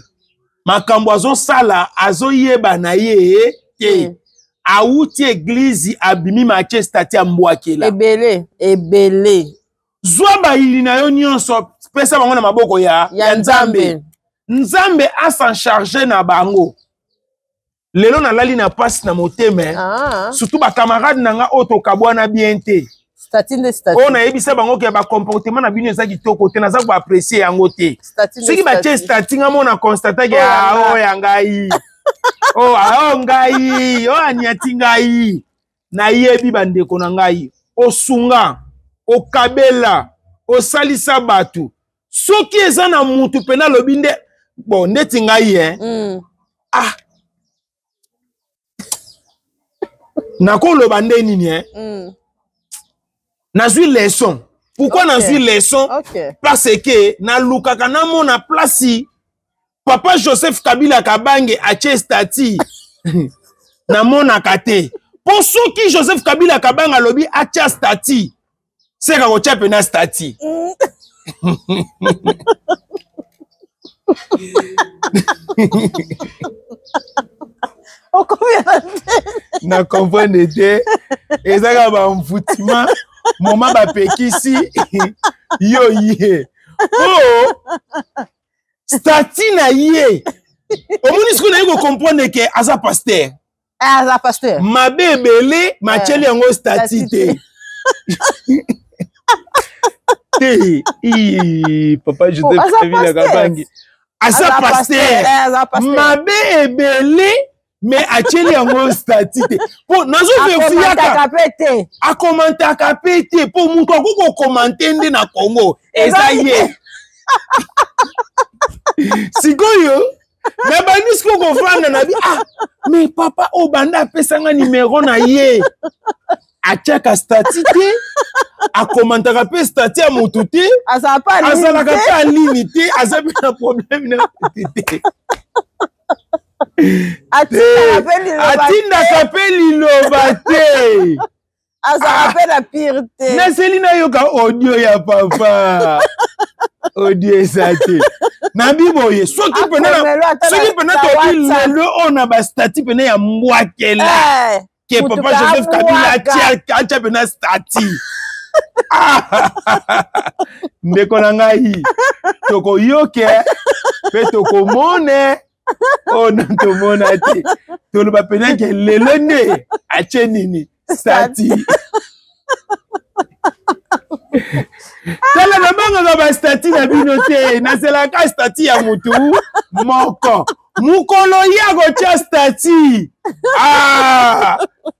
makambo azosala azoyeba na ye te auti église abimi matie stati ya mbwakela ebele zwa bayili na yo nyonso pesa bango na maboko ya nzambe nzambe asan charge na bango lelo nalali na pasi na motema surtout bakamarade na nga oyo tokabwana bien te oyo nayebisa bango ke bacomportement na bino eza kitoko te naza koapprécie yango te soki batie stati nga mo na constatake oyo ya ngai oyo ngai oyo aniati ngai nayebi bandeko na ngai osunga okabela osalisa bato soki eza na mutu pena alobi nde bon ndeti ngai nakoloba nde nini nazwi leçon pourquoi nazwi leçon parce que nalukaka namona place papa Joseph Kabila Kabange atie stati namonaka te po soki Joseph Kabila Kabange alobi atia stati seka kotia pena stati na comprendre te ezaka ba mfutima moma bapekisi yo ye stati na ye omoni siku na ye comprendre ke aza pasteur mabe ebele matieli yango stati te papa Joseph Kabila Kabange aza pasteur mabe ebele mais atieli yango stati te po nazovefiaka akomantaka pe te po mutu akoko komante nde na Congo eza ye sikoyo na bandi siko kofanda na bi mais papa obanda apesanga numero na ye atiaka stati te akomantaka pe stati ya mutu te azalaka pe alini te aza pe na problème na te atindaka pe liloba te naseli nayoka audio ya papa audio eza te na biboye soki pena toki lelo oyo na bastati pena ya mbwakela ke papa Joseph Kabila atia pena stati ndeko na ngai tokoyoke pe tokomone oyo na tomona te toloba pena ke lelo nde atie nini stati tala nabangaka bastati na bino te nazelaka stati ya mutu moko mukolo ya kotia stati. Ah!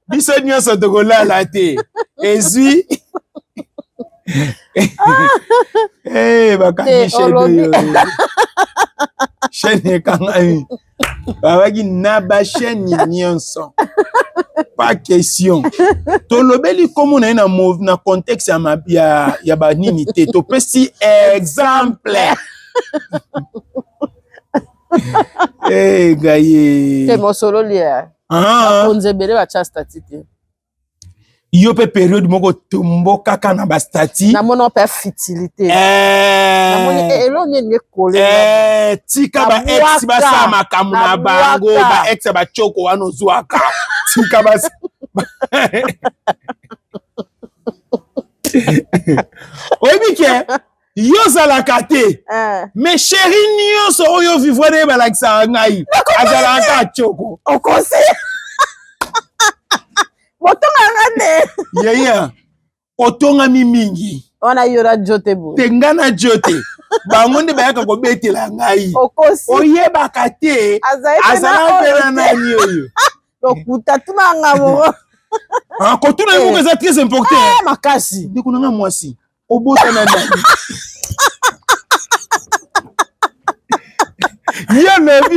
Biso nyonso tokolala te. Ezwi. Bakangi chaîne. Chaîne kangami. Babaki na ba chaîne nyonso. Pas question. Tolobeli comme na contexte ya ba nini te. To pesi exemple. Gaye. Te mosolo lia. Onzebele ba cha stati te. Yo pe période moko tumbo kaka na ba stati. Na mono pe futilité. Na moni elo ne kole. Tika ba ex ba sa makamu na bango ba ex ba choko wano zuaka. Tika ba Oibike yo sala kate. Mais chérie nyonso oyo vivre ba laksa ngai. Azala ka choko. Okose. Botonga ngane. Yaya. Otonga mingi. Ona yora jote bu. Tengana jote. Bangonde bayaka ko betela ngai. Okose. Oyeba kate. Azala pena nani oyo. Lokuta tunanga mo. Kotuna yo ko très important. Makasi. Ndeko nanga mwasi. Obota na nani. Yo mebi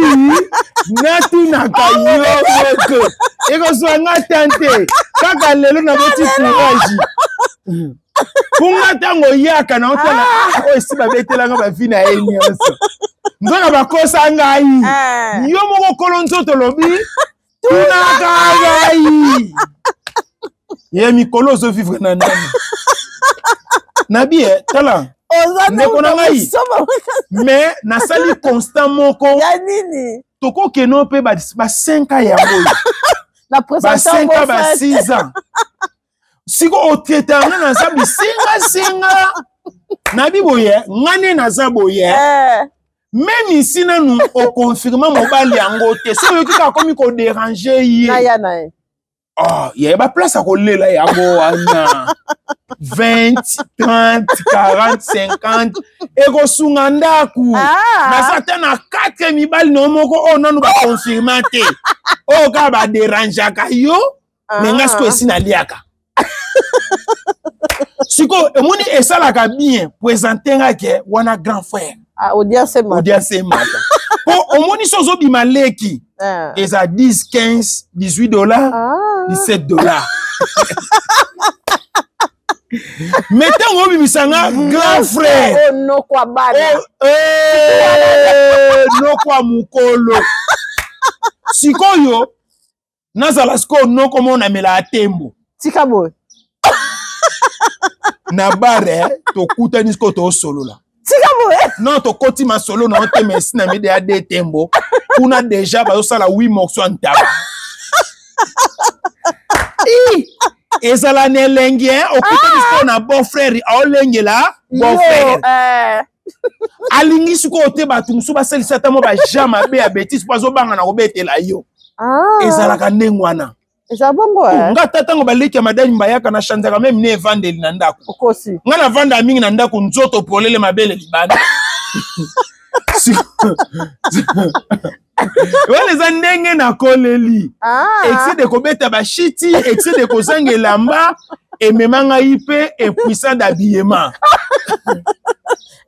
natu na kayo moko eko so nga tante kaka lelo na boti courage kunga tango yaka na otala o esi ba betela nga ba vina enyonso nzona bakosa ngai yo moko kolonzo to lobi tuna ngai ye mikolo zo vivre na nani nabi tala mais na sali constant moko ya nini toko keno pe ba 5 ans ya boy na présentation ba 6 ans siko o tetanga na sabi singa na biboye ngane na zaboye même ici na nous o confirmer mobali yango te so yo kika komi ko déranger yi na ya na ya ba place à kolela yango wana 20, 30, 40, 50 ego sunga ndaku na satana 4 mibali no moko onanu ba confirmer te o ka ba déranger ka yo menga sko esina liaka siko emoni esala ka bien présenter ngake wana grand frère audience mata po omoni sozo bimaleki eza 10, 15, 18 dollars, 17 dollars. Mettez au bimisanga grand frère. No kwa bana. No kwa mukolo. Sikoyo nazala sko no komo na mela atembo. Tika boy. Na bare to kuta nisko to solo la. Tika boy. Non to koti ma solo na te merci na mede ade tembo. Kuna déjà ba sala 8 morceaux en taba. Ezala ne lengi okuta nisko na bon frère a lengi la bon frère. Alingi suko ote batunsu ba sel certainement ba jama be abetis pazo banga na obetela yo. Ezala ka ndengwana. Eza bongo nga tatango baleki ya madani mbayaka na chanzaka même ne vandeli na ndako. Okosi. Nga na vanda mingi na ndako nzoto polele mabele libana. Wale za ndenge na koleli. Excès de kobeta ba shiti, excès de kozange lamba et memanga ipe et puissant d'habillement.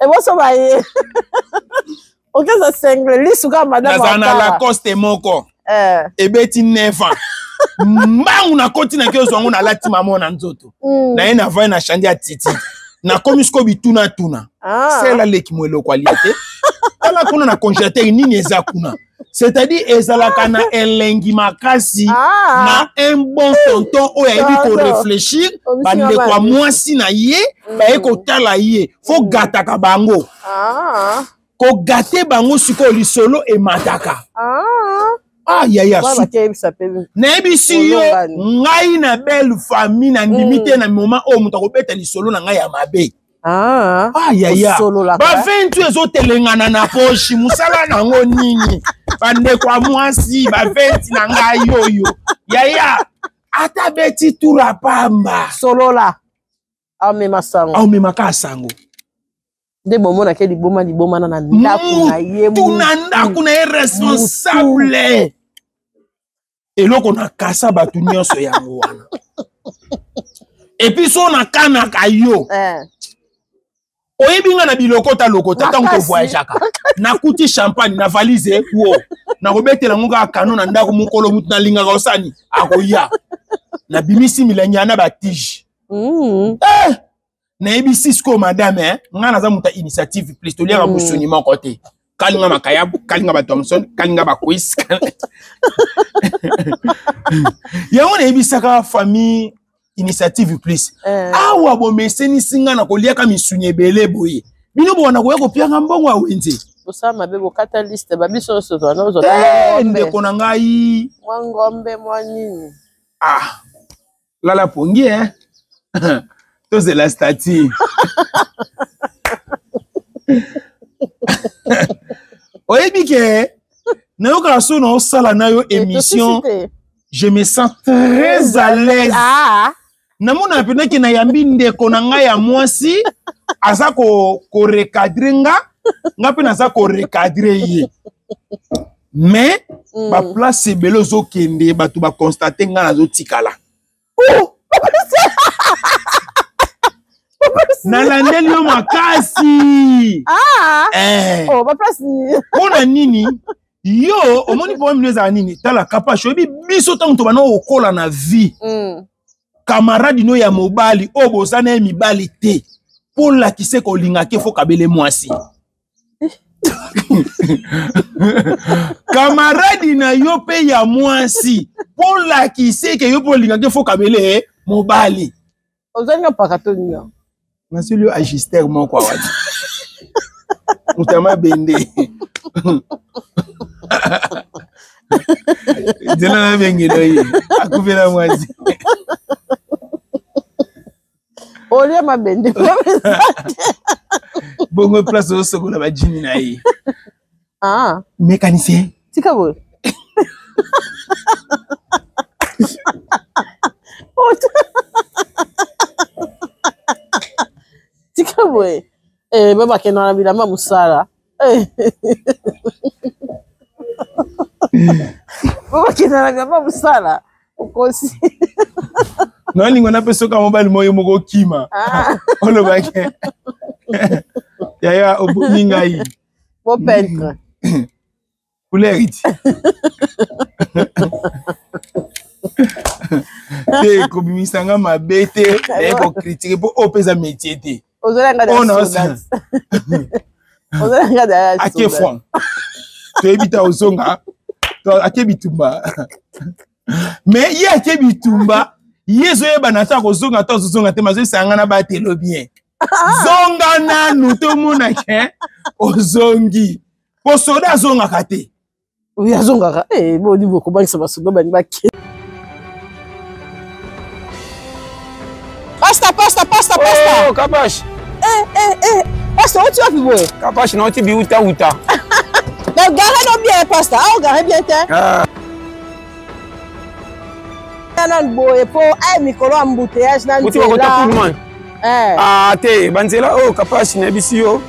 Et bon ça va y. OK ça single li suka madame. Na la coste moko. Et beti 9 ans. Mbangu na koti na kyo zongo na lati mama na nzoto. Na ye na vai na chandi ya titi. Na komisko bituna tuna. Sela leki mwelo kwa liate. Tala kuna na congélateur nini eza kuna. C'est-à-dire ezalaka na elengi makasi na un bon tonton oyo yebi ko réfléchir bande kwa mwasi na ye ba eko tala ye fo gataka bango. Ko gate bango siko lisolo e mataka. Ya Nebisi yo ngai na belle famille na ndimite na moment o muta ko beta lisolo na ngai ya mabe. Ya ba 28 ezotelengana na poche musala nango nini bande kwa mwasi ba 20 na ngai yoyo ya ata beti tura pamba solola amema sango amema ka sango de bomona ke liboma na ndaku na ye tuna ndaku na responsable eloko na kasa batu nyonso yango wana. Et puis so na kana kayo. Oyebinga na bilokota lokota tant que voyageaka. Na kuti champagne na valise wo. Na robetela ngoka kanon na ndako mukolo mutu na linga osani akoya. Na bimisi milanyana ba tige. Na ebi Cisco madame nga na za muta initiative plus to lira bosoniment côté. Kalinga makaya, kalinga ba Thompson, kalinga ba quiz. Ya on ebi saka famille initiative plus. Awa bo meseni singa na kolia ka misunye bele boye. Bino bo na koya ko pianga mbongo awenze. Osama bebo catalyst ba biso so to na ozo ndeko na ngai. Mwangombe mwanini. Ah. Lala pongi c'est la statue. Oyebike nayoka so na osala na yo émission. Je me sens très à l'aise. Namona pena ki na yambi ndeko na ngai ya mwasi asa ko recadrer nga pe na sa ko recadrer ye. Mais ba place belo zo kende batu ba constater nga na zo tikala. Nalandeli yo makasi. Oh, ba place. Ona nini? Yo, omoni po mneza nini? Tala kapasho ebi biso tanto bana okola na vie. Camarade no ya mobali obo sana mibali te. Pour la kise ko linga ke fo kabele mwasi. Camarade na yo pe ya mwasi. Pour la kise ke yo po linga ke fo kabele mobali. Ozanga pakatonya. Nasilio agister mon kwa wadi. Mutama bende. Dina na bengi doyi. Akuvela mwazi. Olia mabende. Bongo place au seconde ba jini na yi. Mécanicien. Tika bo. Tika boy. Baba kena na bila musala. Baba kena na bila musala. Ukosi. No ningo na peso ka mobile moyo moko kima. Olo bake. Ya obuminga yi. Bo peintre. Couleur. Te ko bimisanga mabete, e ko critiquer po opeza métier te. Ozolanga da. Ozolanga da. Ake fond. To ebita ozonga. To ake bitumba. Mais ye ake bitumba, yezo yeba na ta ko zonga to zonga te mazo sanga na ba telo bien. Zonga na nuto mona ke ozongi. Po soda zonga kate. Oui, azonga. Bon niveau ko ba sama soga ba ni ba ke. Pasta. Oh, Kapash. Pasta, où tu vas vivre? Kapash, non, tu vis où ta. Donc, garde bien, pasta. Ah, garde bien, t'es. Non, boy, pour un micro embouteillage, nan. Tu vas tout le monde. Ah, t'es, banzela, oh, Kapash, nebisi yo.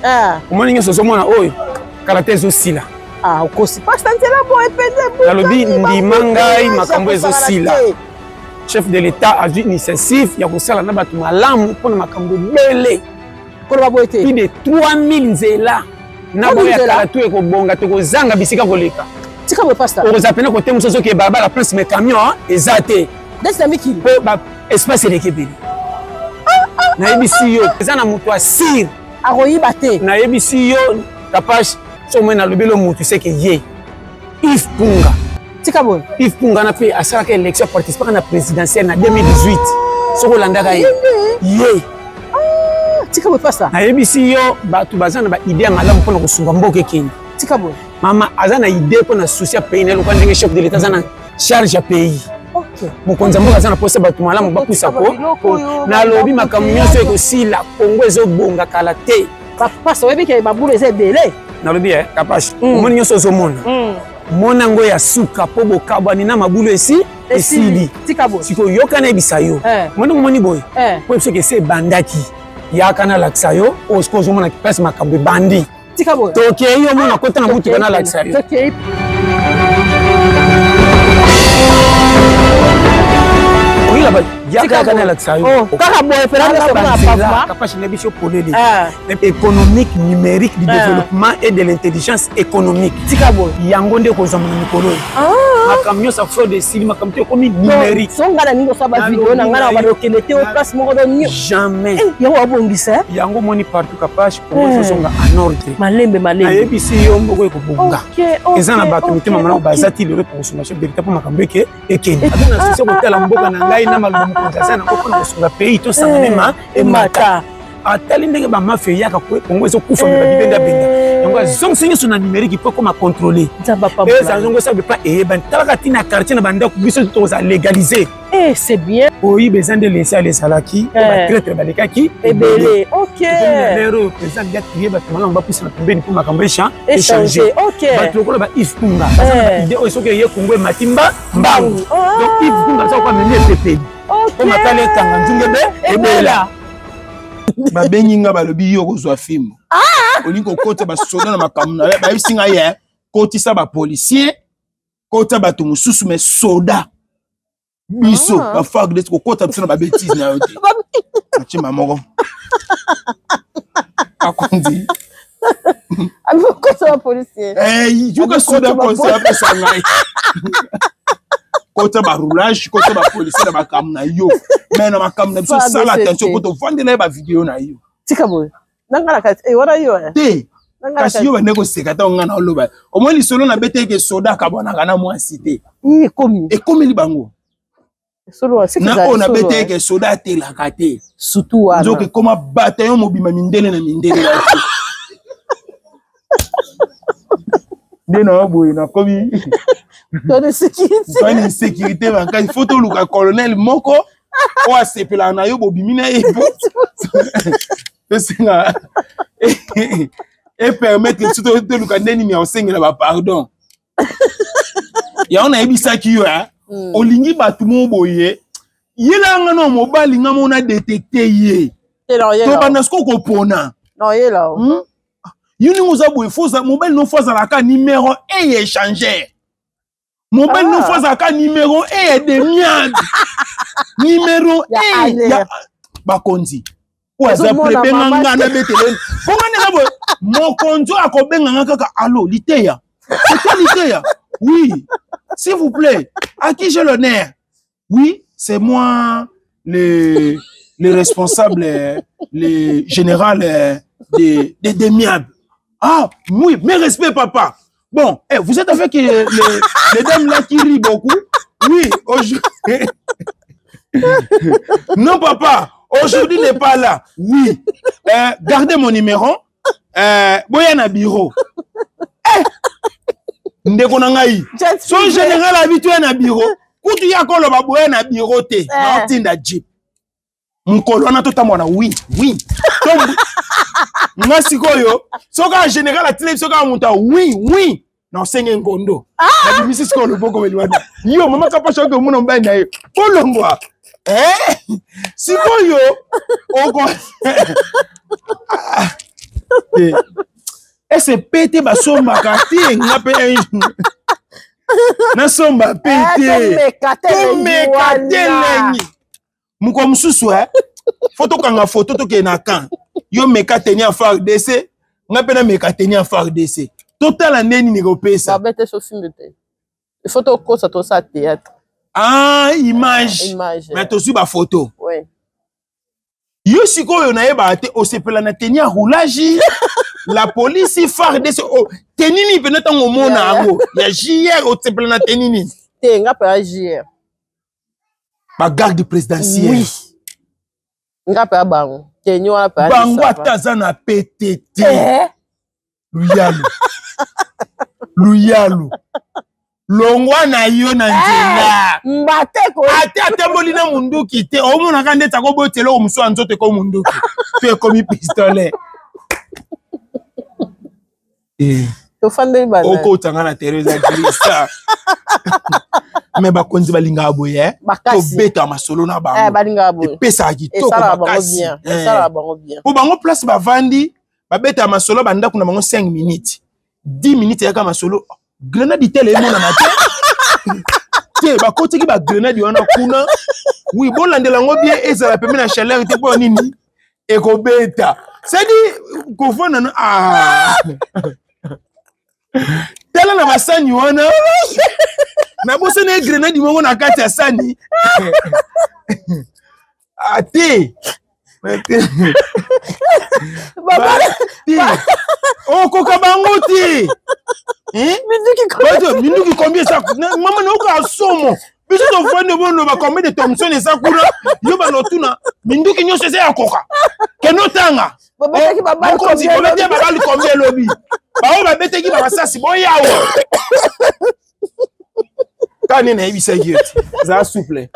Comment n'y a ce moment là, oh, caractère aussi là. Ah, aussi, pasta, t'es là, boy, pende. La lobby, ndi mangai, makambo aussi là. Chef de l'État a dû initiative, il y a aussi la nabatu malamu pour makambo bele. Pour la beauté. Plus de 3000 nzela. Naboya karatu eko bonga toko zanga bisika koleka. Tika bo pasta. Oza pena ko temu soso ke baba la place mes camions ezate. Desa miki. Po ba espace de kebeli. Na ebisi yo, ezana mutu asir. Aroyi bate. Na ebisi yo, Kapash so mena lobelo mutu seke ye. If Punga. Tika bon. If Punga na pe asala ke élection participer na présidentielle na 2018. Soko landaka ye. Ye. Tika bo pasta. Na ebisi yo batu bazana ba idée malamu pona kosunga mboke kini. Tika bon. Mama azana idée pona souci pays na lokwa ndenge chef de l'état zana charge ya pays. OK. Mokonza mboka azana posa batu malamu bakusa ko. Na lobi makambo nyonso ekosila Kongo ezobonga kala te. Pasta webi ke babulu eze dele. Na lobi Kapash. Omoni nyonso zomona. Mona ngo ya suka po bokabani na mabulu esili. Tika bon. Siko yoka na ebisa yo. Moni boy. Po biso ke se bandaki. Yaka na laksa yo, osko zomona ki place makambo bandi. Tika bon. Toke yo mona kota na mutu kana laksa yo. Toke. économique, numérique, du développement et de l'intelligence économique. Yango nde ko zama mikolo. Ma camion ça fait des signes, ma camion comme numérique. Jamais. Yango moni partout capable pour songa en ordre. Malembe. Et puis si on beaucoup ko bonga. Ezana bato mitema mana bazati le consommation de pour makambe ke ekeni. Adona sisi ko tala mboka na ngai na malumu ko sana ko na songa pays to sanga nema e mata. Atali ndenge ba mafia yaka ko kongo zo kufa me bibenda benga. Donc zong singi sona numérique peut comme contrôler. Et ça zongo ça veut pas ban talaka tina quartier na banda ko biso to za légaliser. C'est bien. Oui, besoin de laisser les salaki, traiter baleka ki ebele. OK. L'ero président ga trier ba tuma ngba puisa na tombeni pour makambesha échanger. OK. Ba toko ba if kunga. Parce que idée o soke ye kongwe matimba mbangu. Donc if kunga ça ko mener PP. OK. Ko makale tanga nzungebe ebela. Babengi nga balobi yo kozwa film. Olingo kota ba soda na makamuna ba bisinga ye kotisa ba policier kota bato mususu mais soda biso ba fag de ko kota biso na ba bêtise na yote. Achi mamoko. Akondi. Abo kota ba policier. Yuka soda policier ba sanga. Kota ba roulage kota ba policier na makamuna yo. Mais na makamuna biso sala attention ko to vendre na ba vidéo na yo. Tika boy. Nangala kati wana yo. Te. Kasi yo ba neko sekata ngana oloba. Au moins lisolo na bete ke soda ka bona kana moi cité. Ekomi libango. Solo wa sikisa. Na ona bete ke soda te la kate. Surtout wana. Nzoke koma bataillon mobima mindele na mindele la. Dena boy na komi. Ton sécurité. Ton sécurité banka il faut to luka colonel moko o asepela na yo bobimina ebo. Et permettre que tout le monde ait un enseigne pardon. Il y a un ebisa qui a olingi batumo boye. Yela ngano mobile ngamo na détecté yé. To banasko ko pona. Non yela. Yuni muza boye foza mobile no foza la ka numéro et échanger. Mobile no foza ka numéro et de miad. Numéro et ya bakonzi. Mon conjoint a allô, Litéa. C'est quoi Litéa? Oui, s'il vous plaît. À qui j'ai l'honneur? Oui, c'est moi, le responsable, le général des Miab. Ah, oui, mes respects, papa. Bon, vous êtes avec les dames là qui rient beaucoup? Oui, aujourd'hui. Non, papa. Aujourd'hui, n'est pas là. Oui. Gardez mon numéro. Boya na bureau. Ndeko na ngai. Son général habitué na bureau. Kutu ya kolo ba boya na bureau te. Na tinda jeep. Mukolo na tota mwana oui. Nga sikoyo. Soka général atile soka muta oui. Na senge ngondo. Na bimisi sikolo boko weliwana. Yo mama kapasha ko muno mba na yo. Kolongwa. Sikoyo oko ese pete basomba kati ngape na somba pete lengi muko mususu photo kanga photo to ke na kan yo meka tenia far DC ngape na meka tenia far DC total ndeni ni ko pesa ba bete so film te photo ko sa to sa théâtre. Ah, image. Mais tu as une photo. Oui. Yo siko yo na yeba te o sepela na tenia roulage. La police phare de o tenini penata ngomona ango. Ya JR o sepela na tenini. Te nga pa JR. Ba garde présidentielle. Oui. Nga pa bango. Tenyo pa. Bango ataza na PTT. Luyalu. Longwa na yo na nzela mbate ko ate molina munduki te o mona ka ndeta ko botelo o muso anzote ko munduki pe komi pistolet to fande ba oko tangana Teresa Grisa me ba konzi balinga boye to beta masolo na bango balinga boye pesa kitoko makasi sala bango bien po bango place ba vandi ba beta masolo banda kuna bango 5 minutes 10 minutes yaka masolo grenade tele mona na te te ba koti ki ba grenade wana kuna Oui, bon landelango bien et ça la permet la chaleur était pas nini et ko beta. Ça dit ko fona ah. Tala na basani wana. Na bosse na grenade mongo na kati ya sani. Ate. Baba. Oh kokabango ti. Hein? Minduki combien ça maman na ko asomo. Biso to fone bono ba combien de Thompson et ça coura. Yo ba lotuna. Minduki nyo sese akoka. Keno tanga. Baba ki baba combien combien lobi. Ba o ba beteki ba sasi boyawo. Kani na ibisa yeti. Za souple.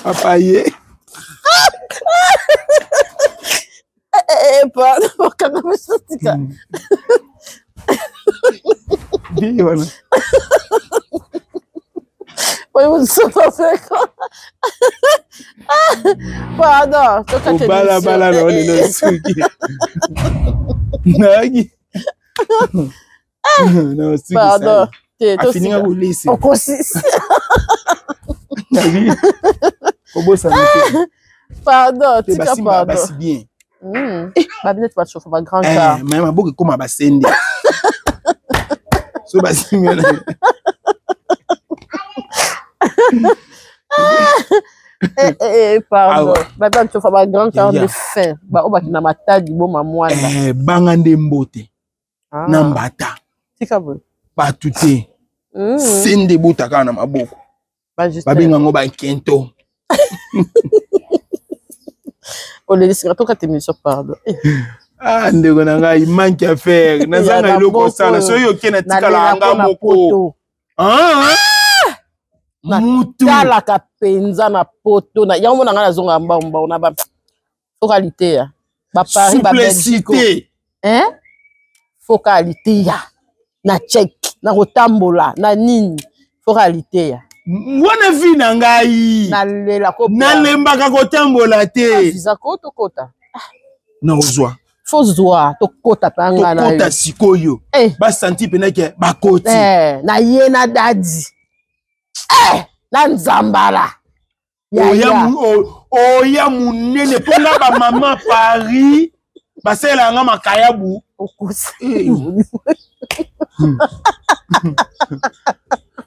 Papa ye. Pardon, quand on me sortit. Bien, voilà. Oui, vous sortez quoi? Pardon, tu as bala bala non le suki. Nagi. Non, suki. Pardon. A fini à vous laisser. On consiste. Nagi. Comment ça me Pardon, tu as pardon. Basi bien. Bah peut-être pas chauffer, pas grand cas. Mais ma boque comme ma sende. So basi bien. Pardon. Bah peut-être chauffer pas grand cas de faim. Bah on va na matadi bon mamwana. Bangande mbote. Na mbata. Tika bo. Ba tuté. Sende bota kana maboko. Ba juste. Ba binga ngo ba kento. On les laisse quand tu me sur pardon. Ah ndeko na ngai manque à faire. Na zanga iloko sala. So yo kena tikala anga moko. Ah! Mutu. Tala kapenza na poto na yango na nga zonga mbamba na ba focalité ya. Ba Paris ba Belgique. Hein? Focalité ya. Na check, na kotambola, na nini. Focalité ya. Wana vi na ngai. Na lela ko. Na lembaka kotambola te. Visa ko to kota. Na ozwa. Faut zwa to kota panga na. To kota sikoyo. Ba senti penake ba koti. Na ye na dadi. Na nzambala. Oya munene ponga ba mama Paris. Ba sela nga makayabu. Okusi.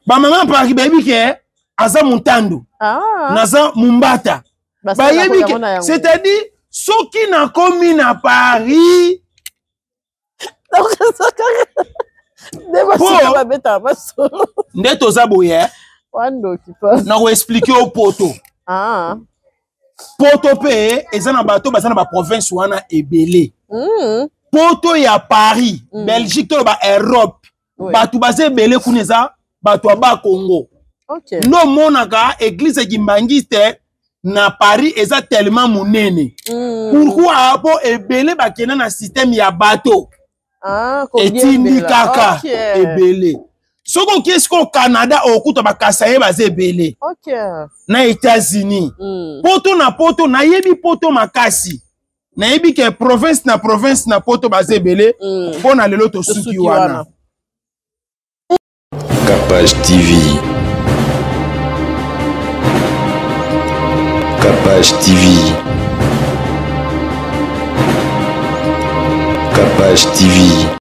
Ba mama Paris baby ke aza muntando. Naza mumbata. Ba yebi ke c'est-à-dire soki na komi na Paris. Nde toza boye. Na ko expliquer au poto. Poto pe eza na bato baza na ba province wana ebele. Poto ya Paris, Belgique to ba Europe. Bato baza ebele kuneza bato ba Congo. No monaka église kimbangiste na Paris eza tellement munene. Pourquoi po ebele bakena na système ya bato? Etindi kaka ebele. Soko qu'est-ce qu'au Canada okuta bakasaye bazebele. Na États-Unis. Poto na yebi poto makasi. Na yebi ke province na poto bazebele. Pona lelo to suki wana. Capage TV. Capage TV. Capage TV.